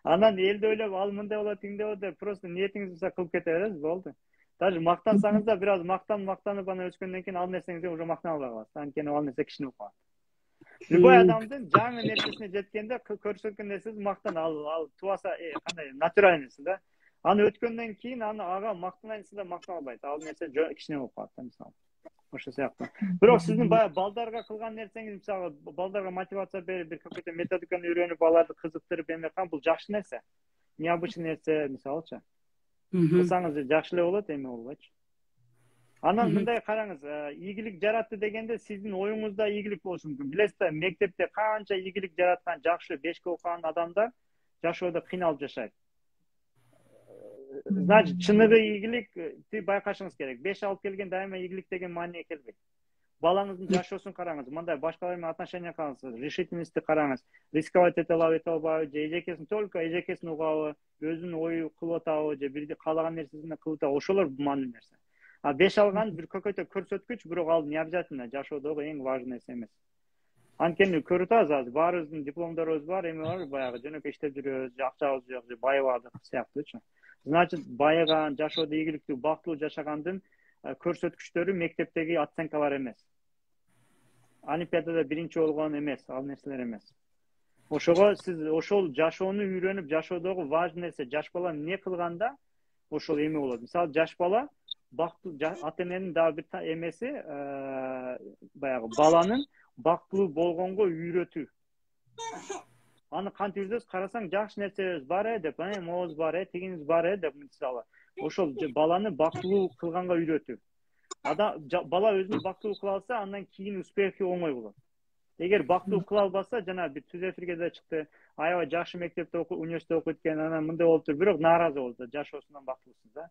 Анан элди ойлоп, ал мындай болот, тиңдей болот деп, просто ниетиңиз болсо кылып кете бересиз, болду. Даже мактансаңыз да бир аз мактанып анан өскөндөн кийин ал нерсеңизди уже мактана албай каласыз. Анткени ал нерсе кичине болуп калат. Любой адамдын жаңы нерсесине жеткенде көрсөткөн нерсеси мактан, ал тубаса кандай натураль нерсе да. Аны өткөндөн кийин ага мактанайын десе да мактана албайт. Ал нерсе кичине болуп калат, мисалы. Ошо сыяктуу. Бирок сиздин баягы балдарга кылган нерсеңиз, мисалы, балдарга мотивация берип, бир какой-то методиканы үйрөнүп, аларды кызыктырып эметкен, бул жакшы нерсе. Необычный нерсе, мисалычы. Кылсаңыз жакшы эле болот, эми болбойчу. Анан мындай караңыз, ийгилик жаратты дегенде сиздин оюңузда ийгилик болушу мүмкүн. Билесиз да, мектепте канча ийгилик жараткан, жакшы 5 окуган адамдар жашоодо кыйналып жашайт. Значит, чыныгы ийгиликти байкашыңыз керек. 5 алып келген дайыма ийгилик деген мааниге келбейт. Балаңыздын жашоосун караңыз, мындай башкалар менен отношения караңыз, решительности караңыз, рисковать эте албайбы, же эжекесин только эжекесин угабы, өзүнүн ою кылып атабы, же бир каалаган нерсесин кылып атабы, ошолор маанилүү нерсе. А 5 алган бир көкөтө көрсөткүч, бирок ал не обязательно жашоодогу эң важный нерсе эмес. Анткени көрүп атабыз азыр, баарыбыздын дипломдорубуз бар, эми бар, баягы жөнөкөй иштеп жүрөбүз, акчабыз жок, же байыбадык сыяктуучу. Значит, байыган, жашоодо ийгиликтүү, бактылуу жашагандын көрсөткүчтөрү мектептеги оценкалар эмес. Олимпиадада биринчи болгон эмес, ал нерселер эмес. Ошого сиз ошол жашоону үйрөнүп, жашоодогу важный нерсе, жаш бала эмне кылганда ошол эми болот. Мисалы, жаш бала бактылуу, ата эненин дагы бир эмеси баягы баланын бактылуу болгонго үйрөтүү. Аны кантип үйрөтөбүз? Карасаң, жакшы нерсебиз бар деп, могуз бар, тигиниз бар деп, мисалы, ошол баланы бактылуу кылганга үйрөтүү. Бала өзүн бактылуу кыла алса, андан кийин успехи оңой болот. Эгер бактылуу кыла албаса, жана бир түз эфирге да чыкты, аябай жакшы мектепте университетте окуйт экен, анан мындай болуптур, бирок нааразы болду, жашоосунан бактылуусуз да.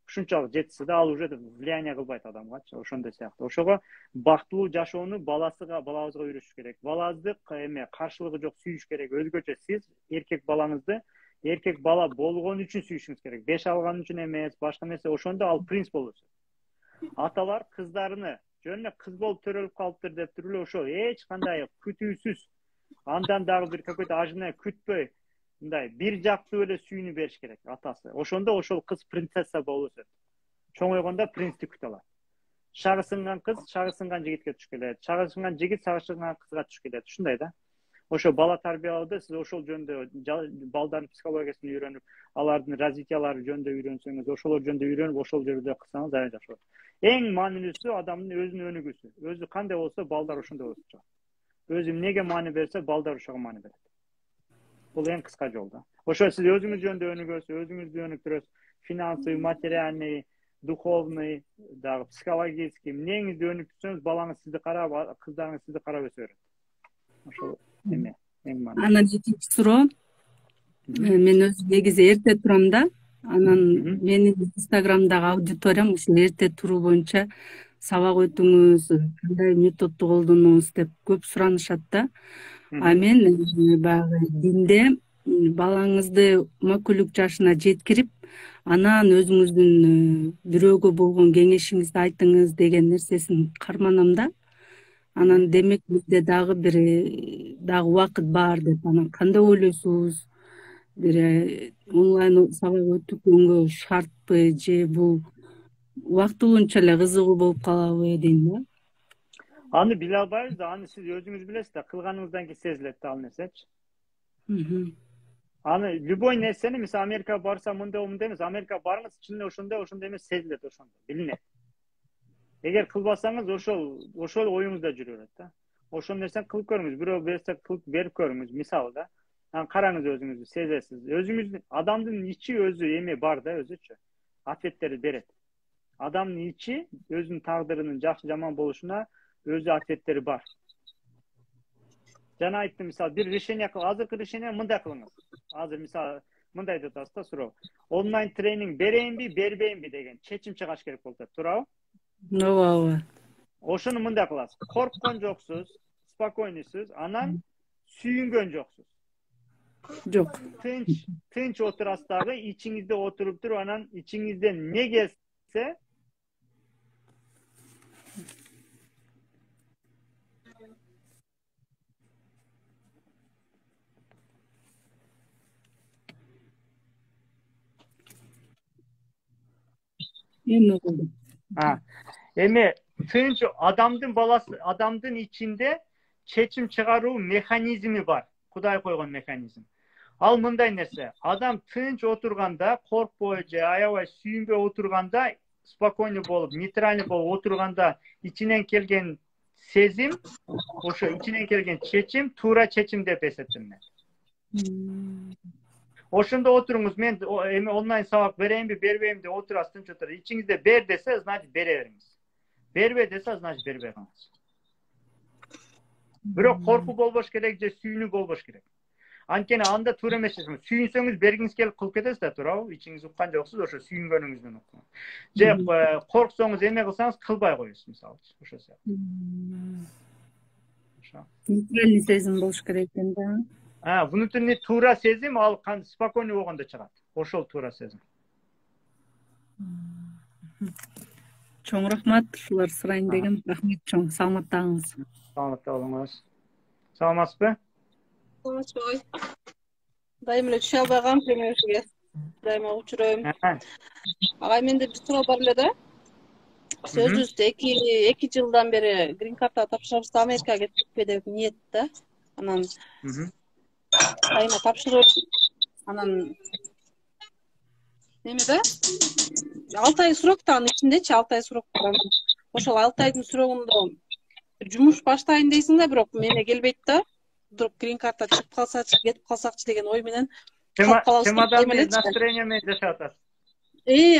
Ушунчалык жетсе да, ал уже влияние кылбайт адамгачы, ошондой сыяктуу. Ошого бактылуу жашоону балабызга үйрөтүш керек. Балабызды каршылыгы жок сүйүш керек. Өзгөчө сиз эркек балаңызды эркек бала болгон үчүн сүйүшүңүз керек. 5 алган үчүн эмес, башка нерсе. Ошондо ал принцип болот. Аталар кыздарыны жөн кыз болуп төрөлүп калыптыр деп туруп эле ошо эч кандай күтүүсүз, андан дагы бир какой-то ажына күтпөй, мындай бир жактуу эле сүйүүнү бериш керек атасы. Ошондо ошол кыз принцесса болуп өсөт. Чоңойгондо принцти күтө алат. Шагы сынган кыз шагы сынган жигитке туш келет. Шагы сынган жигит шагы сынган кызга туш келет. Ушундай да. Ошо бала тарбиялоодо сиз ошол жөнүндө балдардын психологиясын үйрөнүп, алардын развитиялары жөнүндө үйрөнсөңүз, ошолор жөнүндө үйрөнүп, ошол жерде кылсаңыз аябай жакшы болот. Эң маанилүүсү адамдын өзүнүн өнүгүүсү. Өзү кандай болсо, балдар ошондой болот. Өзү эмнеге маани берсе, балдар ошого маани берет. Бул эң кыска жолда. Ошо сиз өзүңүз жөнүндө өнүгөсүз, өзүңүздү өнүктүрөсүз. Финансовый, материальный, духовный, дагы психологический эмнеңизди өнүктүрсөңүз, балаңыз сизди карап, кыздарыңыз сизди карап өсө берет. Ошол эме эң маанилүү. Анан экинчи суроо. Мен өзүм негизи эрте турам да. Анан менин Инстаграмдагы аудиториям ушул эрте туруу боюнча сабак өтүңүз, кандай методду колдонуңуз деп көп суранышат да. А мен баягы динде балаңызды өкүлүк жашына жеткирип, анан өзүңүздүн бирөөгө болгон кеңешиңизди айтыңыз деген нерсесин карманам да. Анан демек бизде дагы убакыт бар деп, анан кандай ойлойсуз? Бир онлайн сабак өтүнгөнгө шартпы же бул убактылуунча эле кызыгуу болуп калабы дейм да. Аны биле албайбыз да, аны сиз өзүңүз билесиз да, кылганыңыздан кийин сезилет да ал нерсечи. Аны любой нерсени, мисалы Америкага барса мындай эмес, Америкага барыңыз, чын эле ошондой эмес сезилет, ошондо билинет. Эгер кылбасаңыз, ошол оюңузда жүрө берет да. Ошол нерсени кылып көрүңүз, бирөө берсе кылып берип көрүңүз, мисалы да. Анан караңыз өзүңүздү сезесиз. Өзүңүздүн адамдын ичи өзү эме бар да, өзүчү. Ответтерди берет. Адамдын ичи өзүнүн тагдырынын жакшы жаман болушуна өзү ответтери бар. Жана айттым, мисалы, бир решение кыл, азыркы решение мындай кылыңыз. Азыр мисалы мындай деп атасыз да, суроо. Онлайн тренинг берейинби, бербейинби деген чечим чыгаш керек болуп атат, туурабы? Ооба. Ошону мындай кыласыз. Корккон жоксуз, спокойныйсуз, анан сүйүнгөн жоксуз. Жок. Тынч отурасыз дагы, ичиңизде отуруп туруп, анан ичиңизден не келсе, эме тынч адамдын баласы, адамдын ичинде чечим чыгаруу механизми бар. Кудай койгон механизм. Ал мындай нерсе. Адам тынч отурганда, коркпой же аябай сүйүнбөй отурганда, спокойный болуп, нейтральный болуп отурганда, ичинен келген сезим, ошо ичинен келген чечим туура чечим деп эсептелинет. Ошондо отуруңуз, мен эми онлайн сабак берейинби, бербейинби деп отурасыз, тынч отуруп. Ичиңизде бер десе, значит бере бериңиз. Бербе десе, значит бербей коюңуз. Бирок коркуу болбош керек же сүйүнүү болбош керек. Анткени анда туура эмес. Сүйүнсөңүз бергиңиз келип кылып кетесиз да, туурабы? Ичиңиз уккан жоксуз, ошо сүйүнгөнүңүздөн уккан. Же корксоңуз эме кылсаңыз кылбай коесуз, мисалы. Ошо сыяктуу. Нейтральный сезим болуш керек экен да. Внутренний туура сезим, ал спокойный болгондо чыгат. Ошол туура сезим. Чоң рахмат, ушулар сурайын дегем. Рахмет чоң, саламаттагыңыз. Саламатта болуңуз. Саламатсызбы? Саламатсызбы? Дайым эле түшө албай калам премьерге. Дайым учуройм. Агай, менде бир суроо бар эле да. Сиз өзүңүз 2 жылдан бери грин карта тапшырабыз да, Америкага кетпекпи деп ниет да. Анан айына тапшырып, анан неме да? 6 ай срок да, анын ичиндечи 6 ай срок бар. Ошол 6 айдын срогунда жумуш баштайын дейсиң да, бирок мени келбейт да. Вдруг грин карта чыгып калсачы, кетип калсакчы деген ой менен темадан настроение менен жашап атасыз.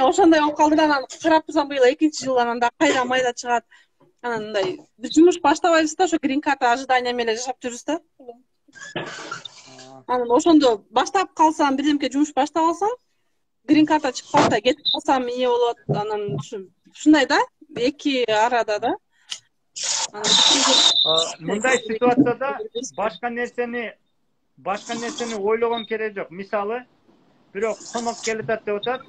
Ошондой болуп калды да, анан кырап турсам быйыл 2-жыл, анан да кайда майда чыгат. Анан мындай биз жумуш баштабайбыз да, ошо грин карта ожидание менен жашап жүрүбүз да. Анан ошондо баштап калсам, бирдемке жумуш баштап алсам, грин карта чыгып калса, кетип калсам эмне болот? Анан ушундай да, эки арада да. Мындай ситуацияда башка нерсени ойлогон керек жок. Мисалы, бирок конок келет деп атат.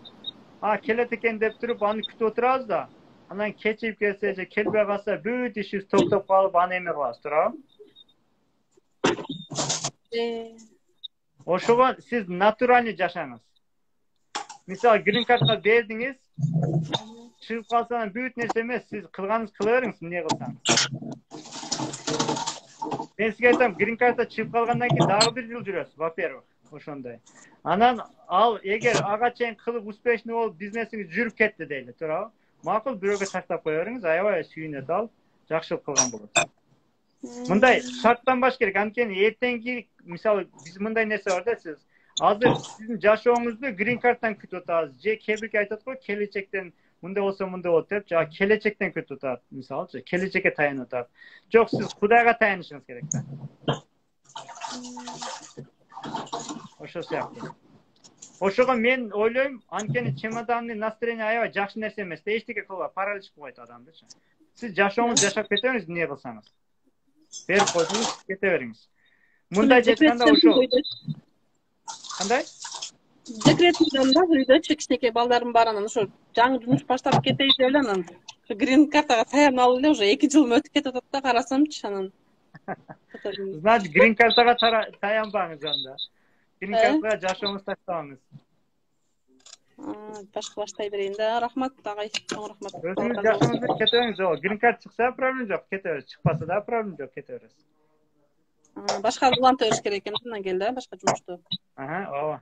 Келет экен деп туруп, аны күтүп отурабыз да. Анан кечип келсе же келбей калса, бүт ишибиз токтоп калып, аны эме кылабыз, туурабы? Ошого сиз натуральный жашаңыз. Мисалы, грин карта бердиңиз, чыгып калса бүт нерсе эмес, сиз кылганыңыз кыла бериңиз, эмне кылсаңыз. Мен сизге айтам, грин карта чыгып калгандан кийин дагы 1 жыл жүрөсүз, во-первых, ошондой. Анан ал эгер ага чейин кылып успешный болуп, бизнесиңиз жүрүп кетти дейли, туурабы? Макул, бирөөгө таштап кое бериңиз, аябай сүйүнөт ал, жакшылык кылган болот. Мындай шарттанбаш керек. Анткени эртеңки мисалы биз мындай нерсе бар да, сиз азыр сиздин жашооңузду грин карттан күтүп атабыз. Же кээ бирки айтат го, келечектен мындай болсо мындай болот деп, жана келечектен күтүп атат. Мисалычы, келечекке таянып атат. Жок, сиз Кудайга таянышыңыз керек да. Ошо сыяктуу. Ошого мен ойлойм, анткени чемоданный настроение аябай жакшы нерсе эмес да, эчтеке кылбай паралич кылып коет адамдычы. Сиз жашооңузду жашап кете бериңиз, эмне кылсаңыз. Берип койдуңуз, кете бериңиз. Мындай айтканда ошо. Кандай? Декрет да, үйдө кичинекей балдарым бар, анан ошо жаңы жумуш баштап кетейин деп эле анан грин картага таянып эле уже 2 жыл өтүп кетип атат да, карасамчы анан. Значит, грин картага таянбаңыз анда. Грин картага жашооңузду таштабаңыз. Баштай берейин да. Рахмат агай, чоң рахмат. Өзүңүз жашооңузду кете бериңиз. Жок, грин карт чыкса проблема жок, кете бериңиз. Чыкпаса да проблема жок, кете бериңиз. Башка уланта бериш керек экен андан кийин да, башка жумушту. Ооба.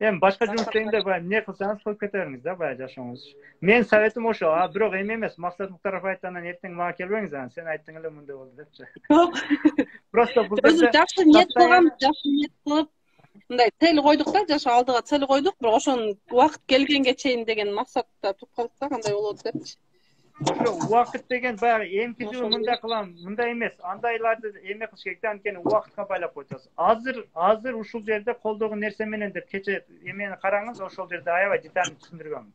Эми башка жумуш дегенде баягы эмне кылсаңыз кылып кете бериңиз да, баягы жашооңуз. Менин советим ошо. Бирок эми эмес, Максат Муктаров айткандан эртең мага келбеңиз, анан сен айттың эле мындай болду депчи. Просто бул өзү жакшы ниет кылган, жакшы ниет кылып, мындай цел койдук да, жаша алдыга цел койдук, бирок ошонун убакыт келгенге чейин деген максатта туруп калдык да, кандай болот депчи. Ошо убакыт деген баягы эмки жыл мындай кылам, мындай эмес, андайларды эме кылыш керек да, анткени убакытка байлап коесуз. Азыр ушул жерде колдогон нерсе менен деп кече эмени караңыз, ошол жерде аябай деталь түшүндүргөм.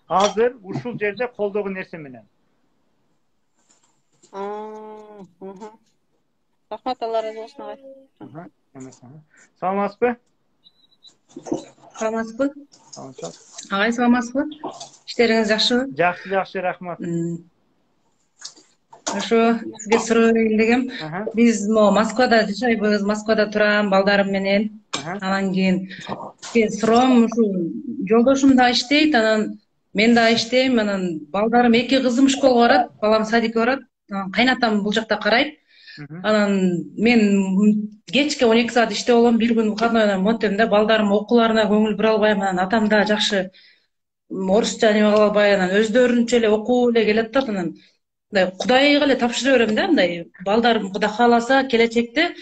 Азыр ушул жерде колдогон нерсе менен. Рахмат, Алла разы болсун агай. Саламатсызбы? Саламатсызбы? Агай, саламатсызбы? Иштериңиз жакшыбы? Жакшы, рахмат. Ошо сизге суроо берейин дегем. Биз Москвада жашайбыз, Москвада турам балдарым менен. Анан кийин суроом, ушул жолдошум да иштейт, анан мен да иштейм, анан балдарым 2 кызым школго барат, балам садикке барат, анан кайнатам бул жакта карайт. Анан мен кечке 12 саат иште болом, бир күн выходнойдон монтем да, балдарым окууларына көңүл бура албайм, анан атам да жакшы орусча неме кыла албай, анан өздөрүнчө эле окуп эле келет да, анан мындай Кудайга эле тапшыра берем да, мындай балдарым Кудай кааласа келечекте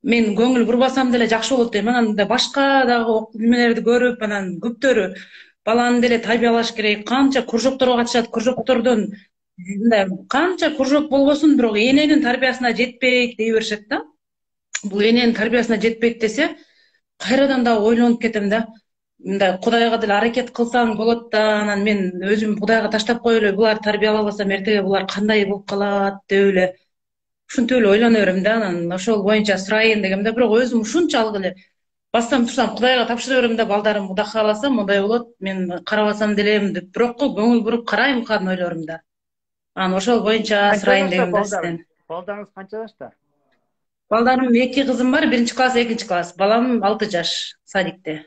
мен көңүл бурбасам деле жакшы болот дейм. Анан башка дагы немелерди көрүп, анан көптөрү баланы деле тарбиялаш керек, канча кружокторго катышат, кружоктордон мындай канча кружок болбосун, бирок эненин тарбиясына жетпейт дей беришет да. Бул эненин тарбиясына жетпейт десе, кайрадан да ойлонуп кетем да. Мындай Кудайга деле аракет кылсаң болот да, анан мен өзүм Кудайга таштап коюп эле буларды тарбиялабасам эртеге булар кандай болуп калат деп эле ушинтип эле ойлоно берем да. Анан ошол боюнча сурайын дегем да, бирок өзүм ушунчалык эле бастан турсам Кудайга тапшыра берем да, балдарым Кудай кааласа мындай болот, мен карабасам делем деп, бирок көңүл буруп карайм кадын ойлорум да. Анан ошол боюнча сурайын дегем да сизден. Балдарыңыз канча жашта? Балдарым 2 кызым бар, 1 класс, 2 класс. Балам 6 жаш, садикте.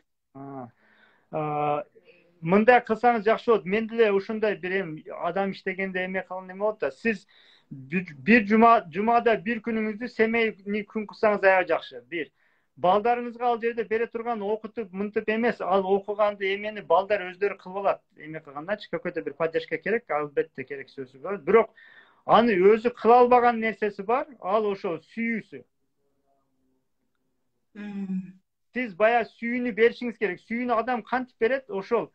Мындай кылсаңыз жакшы болот. Мен деле ушундай бир адам иштегенде эме кылган эме болот да. Сиз бир жумада бир күнүңүздү семейный күн кылсаңыз аябай жакшы. Бир балдарыңызга ал жерде бере турган окутуп мынтип эмес, ал окуганды эмени балдар өздөрү кылып алат. Эме кылгандачы көкөтө бир поддержка керек, албетте керек, сөзсүз бар. Бирок аны өзү кыла албаган нерсеси бар, ал ошо сүйүүсү. Сиз баягы сүйүүнү беришиңиз керек. Сүйүүнү адам кантип берет? Ошол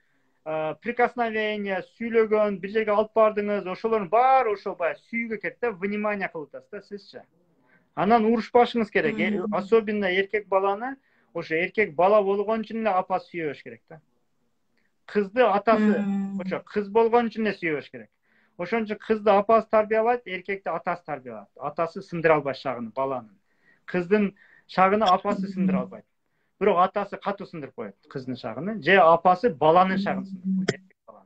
прикосновение, сүйлөгөн, бир жерге алып бардыңыз, ошолордун баары ошол баягы сүйүүгө кетет да, внимание кылып атасыз да сизчи. Анан урушпашыңыз керек. Особенно эркек баланы, ошо эркек бала болгон үчүн эле апасы сүйөбөш керек да. Кызды атасы, ошо кыз болгон үчүн эле сүйөбөш керек. Ошон үчүн кызды апасы тарбиялайт, эркекти атасы тарбиялайт. Атасы сындыра албайт шагын баланын. Кыздын шагыны апасы сындыра албайт. Бирок атасы катуу сындырып коет кыздын шагыны, же апасы баланын шагын сындырып коет.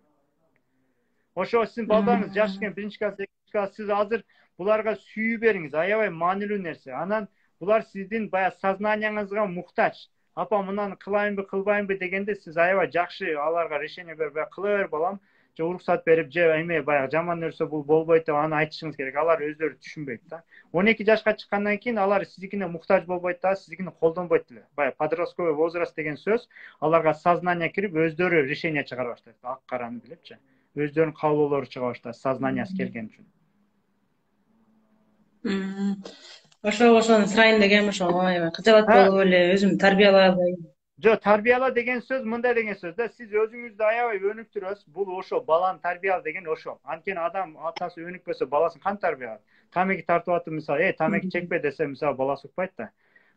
Ошо сиздин балдарыңыз жаш экен, 1 класс, 2 класс, сиз азыр буларга сүйүү бериңиз, аябай маанилүү нерсе. Анан булар сиздин баягы сознанияңызга муктаж. Апа мынаны кылайынбы, кылбайынбы дегенде сиз аябай жакшы аларга решение берип, кыла бер балам, же уруксат берип, же эме баягы жаман нерсе бул болбойт деп аны айтышыңыз керек. Алар өздөрү түшүнбөйт да. 12 жашка чыккандан кийин алар сиздикине муктаж болбойт да, сиздикини колдонбойт деле. Баягы подростковый возраст деген сөз аларга сознание кирип, өздөрү решение чыгара баштайт. Ак караны билипчи. Өздөрүнүн кабылоолору чыга баштайт, сознаниясы келген үчүн. ошону сурайын дегем, ошо кыжалат болуп эле өзүм тарбиялабай. Жо, тарбияла деген сөз мындай деген сөз да, сиз өзүңүздү аябай өнүктүрөсүз. Бул ошо баланы тарбияла деген ошо. Анткени адам атасы өнүкпөсө баласын кантип тарбиялайт? Тамеки тартып атып, мисалы, тамеки чекпе десе, мисалы, баласы укпайт да.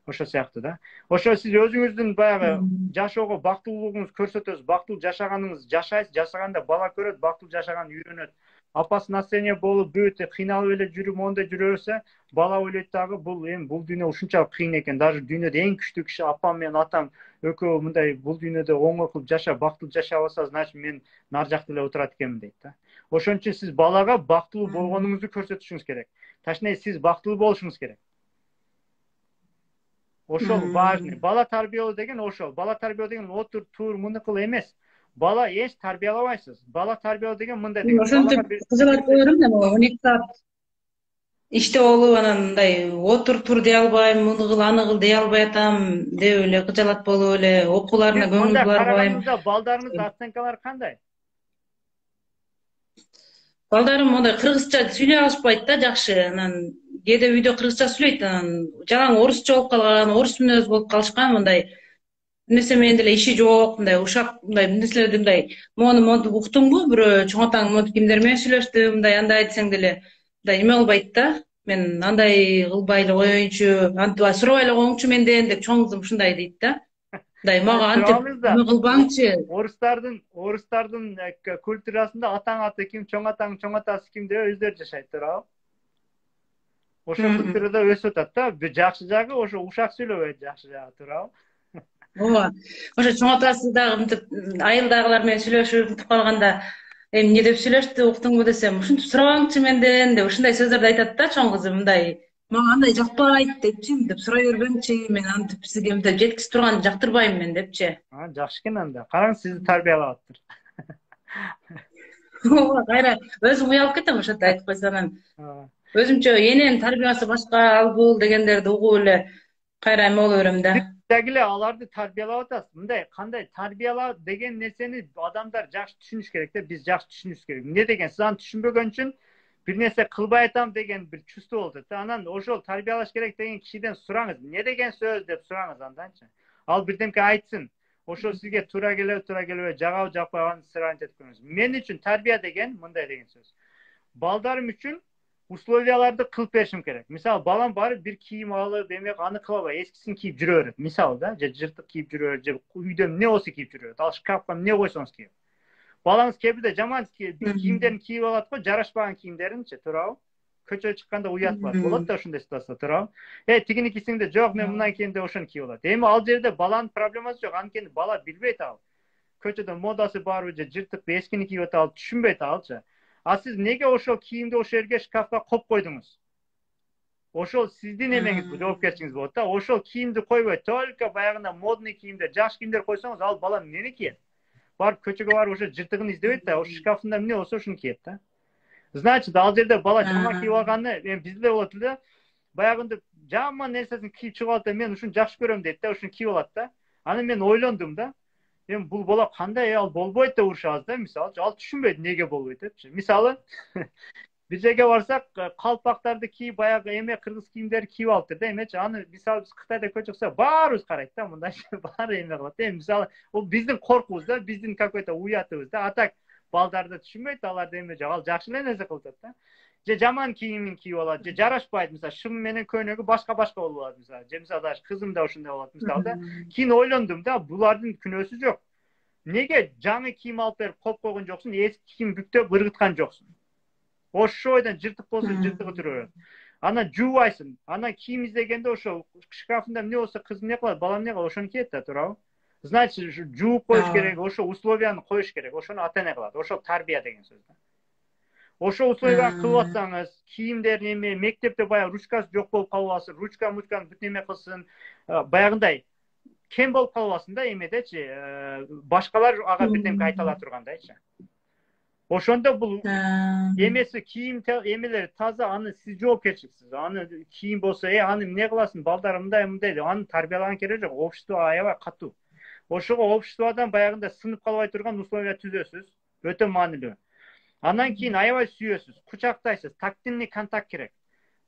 Ошо сыяктуу да. Ошо сиз өзүңүздүн баягы жашоого бактылуулугуңузду көрсөтөсүз, бактылуу жашаганыңызды жашайсыз, жашаганда бала көрөт, бактылуу жашаганды үйрөнөт. Апасы настроение болуп, бүт кыйналып эле жүрүп, монда жүрө берсе, бала ойлойт дагы, бул дүйнө ушунчалык кыйын экен. Даже дүйнөдө эң күчтүү киши апам менен атам экөө мындай бул дүйнөдө оңой кылып жашап, бактылуу жашап алса, значит мен нар жакта эле отурат экенмин дейт да. Ошон үчүн сиз балага бактылуу болгонуңузду көрсөтүшүңүз керек. Точнее, сиз бактылуу болушуңуз керек. Ошол важный. Бала тарбиялоо деген ошол. Бала тарбиялоо деген отур, тур, муну кыл эмес. Бала эч тарбиялабайсыз. Бала тарбиялоо деген мындай деген. Ошентип кызыгат көрөм да, 12 саат иште болуп, анан мындай отур, тур дей албайм, муну кыл, аны кыл дей албай атам деп эле кыжалат болуп эле, окууларына көңүл барбайм. Балдарыңыздын оценкалары кандай? Балдарым мондай кыргызча сүйлөй алышпайт да жакшы. Анан кээде үйдө кыргызча сүйлөйт, анан жалаң орусча болуп калган, орус мүнөз болуп калышкан, мындай нерсе менен деле иши жок, мындай ушак, мындай нерселерди мындай мону монтип уктуңбу, бирөө чоң атаң монтип кимдер менен сүйлөштү, мындай андай десең деле мындай эме кылбайт да. Мен андай кылбай эле коеюнчу, антип сурабай эле коюңчу менден деп чоң кызым ушундай дейт да. Мындай мага антип эме кылбаңчы. Орустардын культурасында атаң аты ким, чоң атасы ким деп өздөрү жашайт, туурабы? Ошол культурада өсүп атат да. Жакшы жагы ошо ушак сүйлөбөйт, жакшы жагы, туурабы? Ооба. Ошо чоң атасы дагы мынтип айылдагылар менен сүйлөшүп мынтип калганда, эмне деп сүйлөштү, уктуңбу десем, ушинтип сурабаңчы менден деп ушундай сөздөрдү айтат да чоң кызым, мындай мага андай жакпайт депчи, мынтип сурай бербеңчи, мен антип сизге мынтип жеткизип турганды жактырбайм мен депчи. Жакшы экен анда. Караңыз, сизди тарбиялап атыптыр. Ооба, кайра өзүм уялып кетем ошентип айтып койсо, анан өзүмчө эненин тарбиясы башка, ал бул дегендерди угуп эле кайра эме боло берем да. Деги эле аларды тарбиялап атасыз. Мындай кандай тарбиялоо деген нерсени адамдар жакшы түшүнүш керек да, биз жакшы түшүнүш керек. Эмне деген, сиз аны түшүнбөгөн үчүн бир нерсе кылбай атам деген бир чувство болот да. Анан ошол тарбиялаш керек деген кишиден сураңыз. Не деген сөз деп сураңыз анданчы. Ал бирдемке айтсын. Ошол сизге туура келбей, жагабы жакпаган сыраны айтып көрүңүз. Мен үчүн тарбия деген мындай деген сөз. Балдарым үчүн условияларды кылып беришим керек. Мисалы, балам барып бир кийим алып, эмек аны кыла албай, эскисин кийип жүрө берет. Мисалы да, же жыртык кийип жүрө берет, же үйдө эмне болсо кийип жүрө берет. Ал шкафка эмне койсоңуз кийет. Балаңыз кээбирде жаман кийимдерин кийип алат го, жарашпаган кийимдеринчи, туурабы? Көчөгө чыкканда уят болот. Болот да ушундай ситуация, туурабы? Тигини кийсең да жок, мен мындан кийем деп ошону кийип алат. Эми ал жерде баланын проблемасы жок, анткени бала билбейт ал. Көчөдө модасы барбы, же жыртык эскини кийип атабы, түшүнбөйт алчы. А сиз неге ошол кийимди ошол жерге шкафка коюп койдуңуз? Ошол сиздин эмеңиз, жоопкерчилигиңиз болот да. Ошол кийимди койбой, только баягында модный кийимдер, жакшы кийимдер койсоңуз, ал бала эмнени кийет? Барып көчөгө барып ошо жыртыгын издебейт да, ошо шкафында эмне болсо ошону кийет да. Значит, ал жерде бала жаман кийип алганы, бизде болот эле, баягында жаман нерсесин кийип чыгып алат да, мен ушуну жакшы көрөм дейт да, ошону кийип алат да. Анан мен ойлондум да. Бул бала кандай, ал болбойт деп урушабыз да, мисалы, ал түшүнбөйт неге болбойт депчи. Мисалы, бир жерге барсак, калпактарды кийип, баягы эме кыргыз кийимдерди кийип алыптыр да, эмечи. Аны мисалы биз Кытайда көчө чыксак, баарыбыз карайт да, мындай баары эме кылат. Мисалы, бул биздин коркубуз да, биздин какой-то уятыбыз да. Атак балдарды түшүнбөйт, аларды эме жок, ал жакшы эле нерсе кылып атат да. Же жаман кийимин кийип алат, же жарашпайт, мисалы, шым менен көйнөгү башка-башка болуп алат, мисалы. Же мисалы, даже кызым да ошондой болот, мисалы да. Кийин ойлондум да, булардын күнөөсү жок. Неге жаңы кийим алып берип коюп койгон жоксуң, эски кийим бүктөп ыргыткан жоксуң? Ошо бойдон жыртык болсо жыртыгы тура берет. Анан жуубайсың. Анан кийим издегенде ошо шкафында эмне болсо кыз эмне кылат, бала эмне кылат, ошону кийет да, туурабы? Значит, жууп коюш керек, ошо условияны коюш керек, ошону ата-эне кылат. Ошол тарбия деген сөз да. Ошо условияны кылып атсаңыз, кийимдерин эме мектепте баягы ручкасы жок болуп калбасын, ручка-мучканы бүт эме кылсын, баягындай кем болуп калбасын да эмедечи, башкалар ага бирдемке айта ала тургандайчы. Ошондо бул эмеси кийим эмелери таза, аны сиз жоопкерчиликсиз. Аны кийим болсо, аны эмне кыласың, балдар мындай деп, аны тарбиялаган кереги жок. Общество аябай катуу. Ошого обществодан баягында сынып калбай турган условия түзөсүз. Өтө маанилүү. Андан кийин аябай сүйөсүз, кучактайсыз, тактильный контакт керек.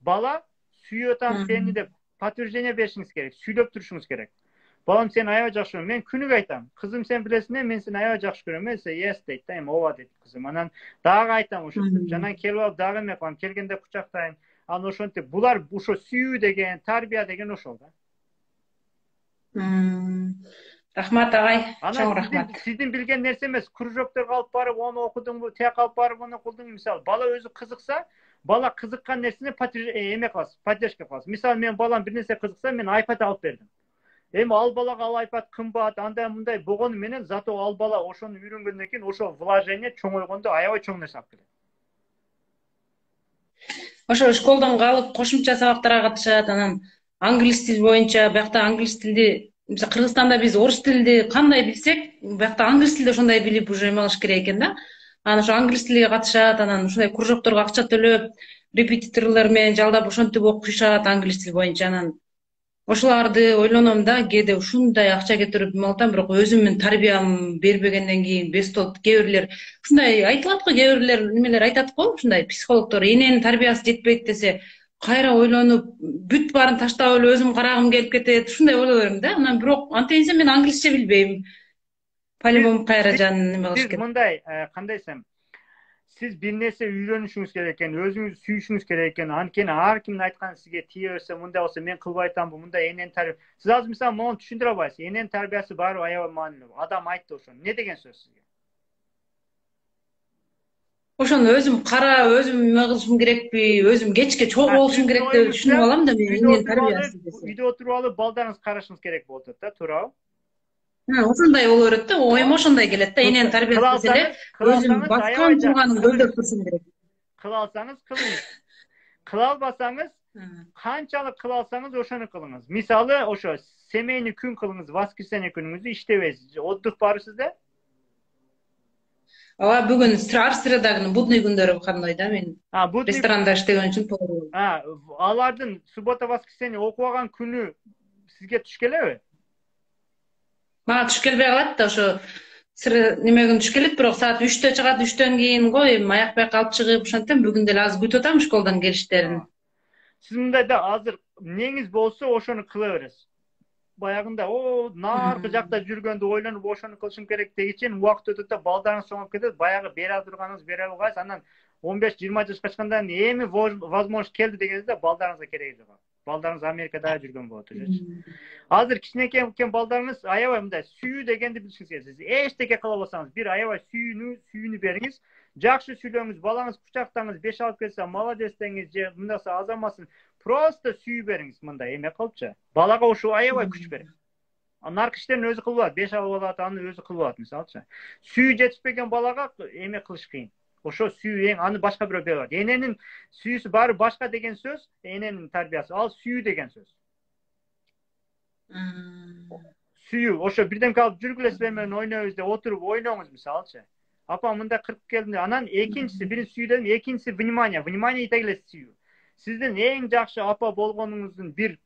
Бала sүйүп атам сени деп подтверждение беришиңиз керек, сүйлөп турушуңуз керек. Балам сени аябай жакшы көрөм. Мен күнүгө айтам. Кызым сен билесиң, мен сени аябай жакшы көрөм. Эсе, yes дейт да, эми ооба дейт кызым. Анан дагы айтам ошо. Жанан келип алып дагы эме кылам, келгенде кучактайм. Анан ошентип булар ошо сүйүү деген, тарбия деген ошол да. Рахмат агай, чоң рахмат. Сиздин билген нерсе эмес, кружокторго алып барып, оны окудуңбу, тияка алып барып, оны кылдыңбы, мисалы, бала өзү кызыкса, бала кызыккан нерсени эме кыласыз, поддержка кыласыз. Мисалы, мен балам бир нерсе кызыкса, мен iPad алып бердим. Эми ал балага ал iPad кымбат, андай мындай болгону менен, зато ал бала ошону үйрөнгөндөн кийин ошо вложение чоңойгондо аябай чоң нерсе алып келет. Ошо школдон калып кошумча сабактарга катышат, анан англис тил боюнча, биякта англис тилди, мисалы Кыргызстанда биз орус тилди кандай билсек, биякта англис тилди ошондой билип уже эме кылыш керек экен да. Анан ошо англис тилиге катышат, анан ушундай кружокторго акча төлөп, репетиторлор менен жалдап ошентип окуйшат англис тил боюнча. Анан ошоларды ойлоном да, кээде ушундай акча кетирип эме кылсам, бирок өзүмдүн тарбиям бербегенден кийин бестол кээ бирлер ушундай айтылат го, кээ бирлер немелер айтат го, ушундай психологдор эненин тарбиясы жетпейт десе, кайра ойлонуп, бүт баарын таштап эле өзүм карагым келип кетет, ушундай ойлой берем да. Анан бирок антейинсе мен англисче билбейм. По-любому кайра жанын неме кылыш керек. Сиз мындай, кандай десем, сиз бир нерсе үйрөнүшүңүз керек экен, өзүңүздү сүйүшүңүз керек экен. Анткени ар кимдин айтканы сизге тие берсе, мындай болсо мен кылбай атамбы, мындай эненин тарбиясы. Сиз азыр мисалы мону түшүндүрө албайсыз. Эненин тарбиясы баары аябай маанилүү. Адам айтты ошону. Не деген сөз сизге? Ошону өзүм карап, өзүм эме кылышым керекпи, өзүм кечке чогуу болушум керек деп түшүнүп алам да мен эненин тарбиясы десе. Үйдө отуруп алып балдарыңызды карашыңыз керек болуп атат да, туурабы? Ошондой боло берет да, оюм ошондой келет да, эненин тарбиясы десе эле өзүм баскан турганым көздөп турушум керек. Кыла алсаңыз кылыңыз. Кыла албасаңыз, канчалык кыла алсаңыз ошону кылыңыз. Мисалы, ошо семейный күн кылыңыз, воскресенье күнүңүздү иштебейсиз. Отдых барбы сизде? Ооба, бүгүн ар среда күнү, будный күндөрү кандай да, мен ресторанда иштеген үчүн туура. Алардын суббота, воскресенье окубаган күнү сизге туш келеби? Мага туш келбей калат да, ошо неме күнү туш келет, бирок саат 3-тө чыгат, 3төн кийин го, эми аяк бак алып чыгып ошентем, бүгүн деле азыр күтүп атам школдон келиштерин. Сиз мындай да, азыр эмнеңиз болсо ошону кыла бересиз. Баягында, наркы жакта жүргөндө ойлонуп ошону кылышым керек дегичен убакыт өтөт да, балдарыңыз чоңоюп кетет, баягы бере турганыңыз бере албайсыз, анан 15-20 жашка чыккандан эми возможность келди дегенинизде балдарыңызга кереги жок. Балдарыңыз Америкада жүргөн болот уже. Азыр кичинекей экен балдарыңыз аябай мындай сүйүү дегенди билишиңиз керек. Сиз эчтеке кыла албасаңыз, бир аябай сүйүүнү бериңиз. Жакшы сүйлөңүз, балаңыз кучактаңыз, 5 алып келсе, молодец деңиз же мындаса азаматсың. Просто сүйүү бериңиз мындай эме кылыпчы. Балага ошо аябай күч берет. Наркы иштерин өзү кылып алат, 5 алып алат, аны өзү кылып алат мисалчы. Сүйүү жетишпеген балага эме кылыш кыйын. Ошо сүйүү аны башка бирөө бере алат. Эненин сүйүүсү баары башка деген сөз, эненин тарбиясы. Ал сүйүү деген сөз. Сүйүү, ошо бирдемке алып жүргүлө силер менен ойнойбуз деп отуруп ойноңуз мисалчы. Апа мындай кырып келдим деп. Анан экинчиси, биринчи сүйүү дедим, экинчиси внимание. Внимание ите келе сүйүү. Сиздин эң жакшы апа болгонуңуздун бир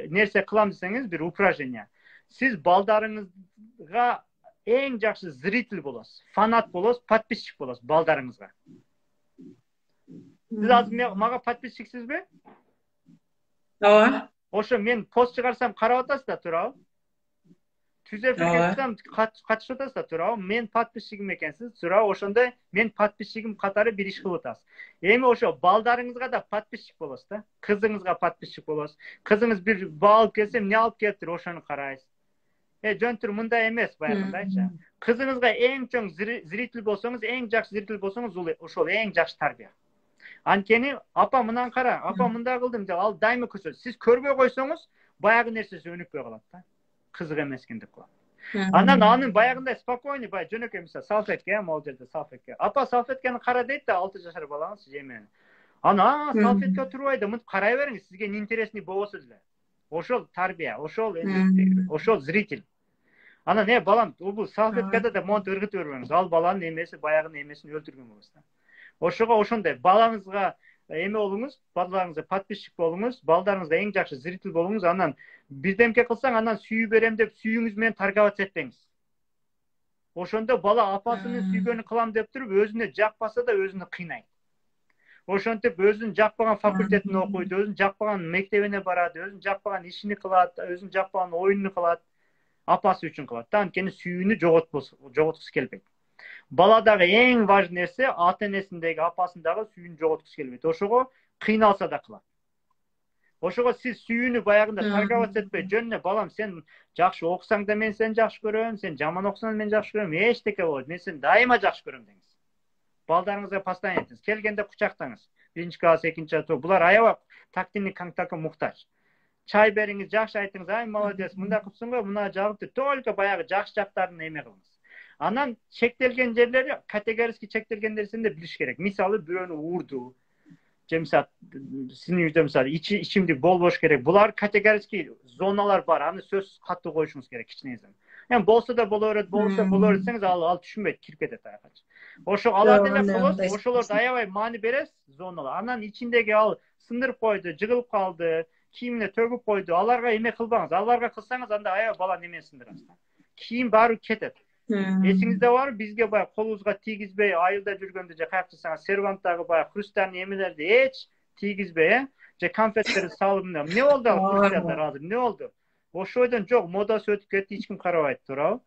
нерсе кылам десеңиз, бир упражнение. Сиз балдарыңызга эң жакшы зритель болосуз, фанат болосуз, подписчик болосуз балдарыңызга. Сиз азыр мага подписчиксизби? Ооба. Ошо мен пост чыгарсам карап атасыз да, туурабы? Түзөпкө чыксам катышып атасыз да, туурабы? Мен подписчигим экенсиз, туурабы? Ошондой мен подписчигим катары бир иш кылып атасыз. Эми ошо балдарыңызга да подписчик болосуз да, кызыңызга подписчик болосуз. Кызыңыз бир бал алып келсе, эмне алып келиптир, ошону карайсыз. Жөнтүр мындай эмес баягындайчы. Кызыңызга эң чоң зритель болсоңуз, эң жакшы зритель болсоңуз, ошол эң жакшы тарбия. Анткени апа мындан кара, апа мындай кылдым деп ал дайыма көрсөтөт. Сиз көрбөй койсоңуз, баягы нерсеси өнүкпөй калат да. Кызык эмес экен деп коет. Анан анын баягындай спокойный, баягы жөнөкөй мисалы салфетка, могул жерде салфетка. Апа салфетканы кара дейт да 6 жашар балаңыз жемени. Ана салфетка турбайт, мынтип карай бериңиз, сизге интересный болбосо деле. Ошол тарбия, ошол зритель. Анан балам, бул салфеткада да монтип ыргытып бербеңиз. Ал баланын эмеси баягынын эмесин өлтүргөн болосуз да. Ошого ошондой балаңызга эме болуңуз, балдарыңызга подписчик болуңуз, балдарыңызга эң жакшы зритель болуңуз, анан бирдемке кылсаң, анан сүйүү берем деп сүйүүңүз менен торговать этпеңиз. Ошондо бала апасынын сүйгөнүн кылам деп туруп, өзүнө жакпаса да өзүнү кыйнайт. Ошентип өзүнүн жакпаган факультетине окуйт, өзүнүн жакпаган мектебине барат, өзүнүн жакпаган ишини кылат, өзүнүн жакпаган оюнун кылат, апасы үчүн кылат да. Анткени сүйүүнү жоготкусу келбейт. Баладагы эң важный нерсе ата энесиндеги, апасындагы сүйүүнү жоготкусу келбейт. Ошого кыйналса да кылат. Ошого сиз сүйүүнү баягында таргабат этпей, жөнүнө балам сен жакшы окусаң да мен сени жакшы көрөм, сен жаман окусаң да мен жакшы көрөм, эчтеке болбойт. Мен сени дайыма жакшы көрөм деңиз. Балдарыңызга постоянно айтыңыз. Келгенде кучактаңыз. 1-класс, 2-класс. Булар аябай тактильный контактка муктаж. Чай бериңиз, жакшы айтыңыз. Ай, молодец, мында кылсың го, мына жагыпты. Только баягы жакшы жактарын эме кылыңыз. Анан чектелген жерлери, категорически чектелген нерсени билиш керек. Мисалы, бирөөнү уурду. Же мисалы, сиздин үйдө мисалы ичимдик болбош керек. Булар категорически зоналар бар. Аны сөзсүз катуу коюшуңуз керек кичинеңизден. Эми болсо да боло берет, болсо боло берет десеңиз, ал түшүнбөйт, кирип кетет аякачы. Ошо алат эле кылып, ошолорду аябай маани бересиз, зоналар. Анан ичиндеги ал сындырып койду, жыгылып калды, кийимине төгүп койду. Аларга эме кылбаңыз. Аларга кылсаңыз, анда аябай бала немени сындырасыз. Кийим баары кетет. Эсиңизде бар, бизге баягы колубузга тийгизбей, айылда жүргөндө же каяк жасаңыз, серванттагы баягы хрустальный эмелерди эч тийгизбей, же конфеттерди салып, эмне болду ал хрустальдар азыр, эмне болду? Ошойдон жок, модасы өтүп кетти, эч ким карабайт, туурабы?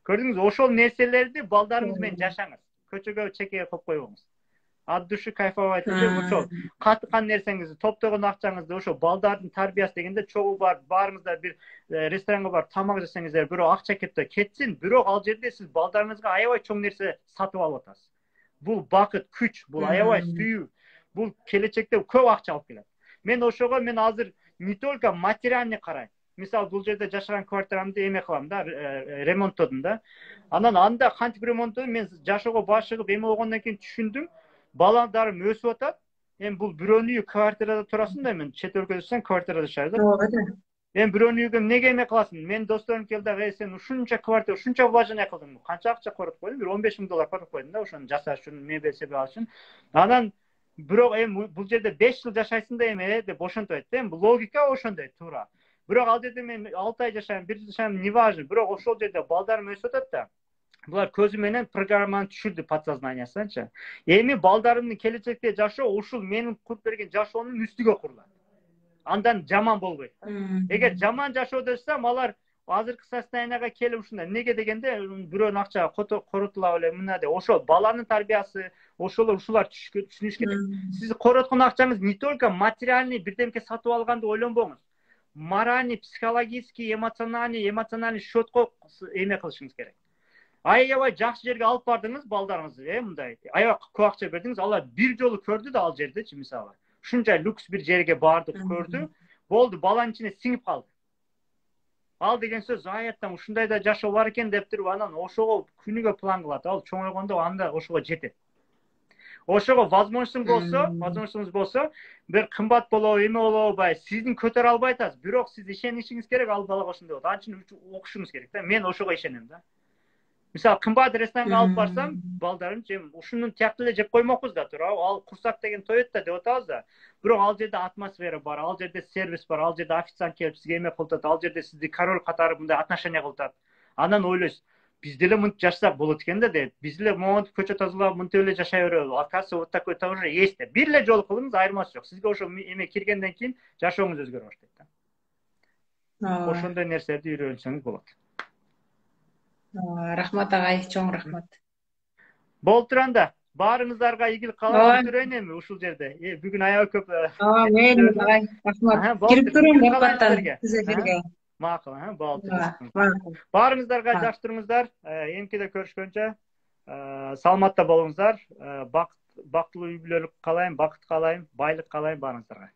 Көрдүңүзбү? Ошол нерселерди балдарыңыз менен жашаңыз. Көчөгө чекеге коюп койбоңуз. От души кайфовать этип, ошол катыккан нерсеңизди, топтогон акчаңызды ошо балдардын тарбиясы дегенде чогуу бар, баарыңыздар бир ресторанга барып тамак жесеңиздер, бирөө акча кетти, кетсин, бирок ал жерде сиз балдарыңызга аябай чоң нерсе сатып алып атасыз. Бул бакыт, күч, бул аябай сүйүү, бул келечекте көп акча алып келет. Мен ошого азыр не только материальный карайм. Мисалы, бул жерде жашаган квартирамды эме кылам да, ремонттодум да. Анан анда кантип ремонттодум, мен жашоого башыгып эме болгондон кийин түшүндүм. Балдарым өсүп атат. Эми бул бирөөнүн үйү квартирада турасың да, мен чет өлкөдө жашасаң квартирада жашайбыз да. Эми бирөөнүн үйгө эмнеге эме кыласың? Мен досторум келди дагы, сен ушунча квартира, ушунча вложение кылдың. Канча акча коротуп койдум? Бир 15 000 доллар коротуп койдум да, ошону жасаш үчүн, мебель себеп алыш үчүн. Анан бирок эми бул жерде 5 жыл жашайсың да эме деп ошентип айтты. Эми логика ошондой, туура. Бирок ал жерде мен 6 ай жашайм, 1 жыл жашайм, неважно. Бирок ошол жерде балдарым өсүп атат да. Булар көзү менен программаны түшүрдү подсознаниясынчы. Эми балдарымдын келечекте жашоо ушул менин куруп берген жашоонун үстүгө курулат. Андан жаман болбойт. Эгер жаман жашоодо жашасам, алар азыркы состоянияга келип ушундай. Эмнеге дегенде, бирөөнүн акча коротула эле мына деп. Ошол баланын тарбиясы, ушулар түшүнүш керек. Сиз короткон акчаңыз не только материальный бирдемке сатып алганды ойлонбоңуз. Моральный, психологический, эмоциональный счетко эме кылышыңыз керек. Аябай жакшы жерге алып бардыңыз балдарыңызды, мындай. Аябай көп акча бердиңиз, алар бир жолу көрдү да ал жердечи, мисалы. Ушунча люкс бир жерге барды, көрдү. Болду, баланын ичине сиңип калды. Ал деген сөз аяттан ушундай да жашоо бар экен деп туруп, анан ошого күнүгө план кылат. Ал чоңойгондо анда ошого жетет. Ошого возможностуңуз болсо, бир кымбат болобу, эме болобу, сиздин көтөрө албай атасыз. Бирок сиз ишенишиңиз керек, ал балага ошондой болот. Анын үчүн окушуңуз керек да. Мен ошого ишенем да. Мисалы, кымбат ресторанга алып барсам, балдарым ушунун тияктуу эле жеп коймокпуз да, туурабы? Ал курсак деген тоет да деп атабыз да. Бирок ал жерде атмосфера бар, ал жерде сервис бар, ал жерде официант келип сизге эме кылып атат, ал жерде сизди король катары мындай отношение кылып атат. Анан ойлойсуз, биз деле мынтип жашасак болот экен да деп. Биз деле монтип көчө тазалап, мынтип эле жашай беребиз. Оказывается, вот такой тоже есть деп. Бир эле жолу кылыңыз, айырмасы жок. Сизге ошо эме киргенден кийин жашооңуз өзгөрө баштайт да. Ошондой нерселерди үйрөнсөңүз болот. Рахмат агай, чоң рахмат. Болуп турганда, баарыңыздарга ийгилик каалап өтүрөйүн эми ушул жерде. Бүгүн аябай көп. Мейли агай, рахмат. Кирип турум рахматтан сиз эфирге. Макул, болуптур. Баарыңыздарга жакшы туруңуздар. Эмкиде көрүшкөнчө саламатта болуңуздар. Бактылуу үй бүлөлүк каалайм, бакыт каалайм, байлык каалайм баарыңыздарга.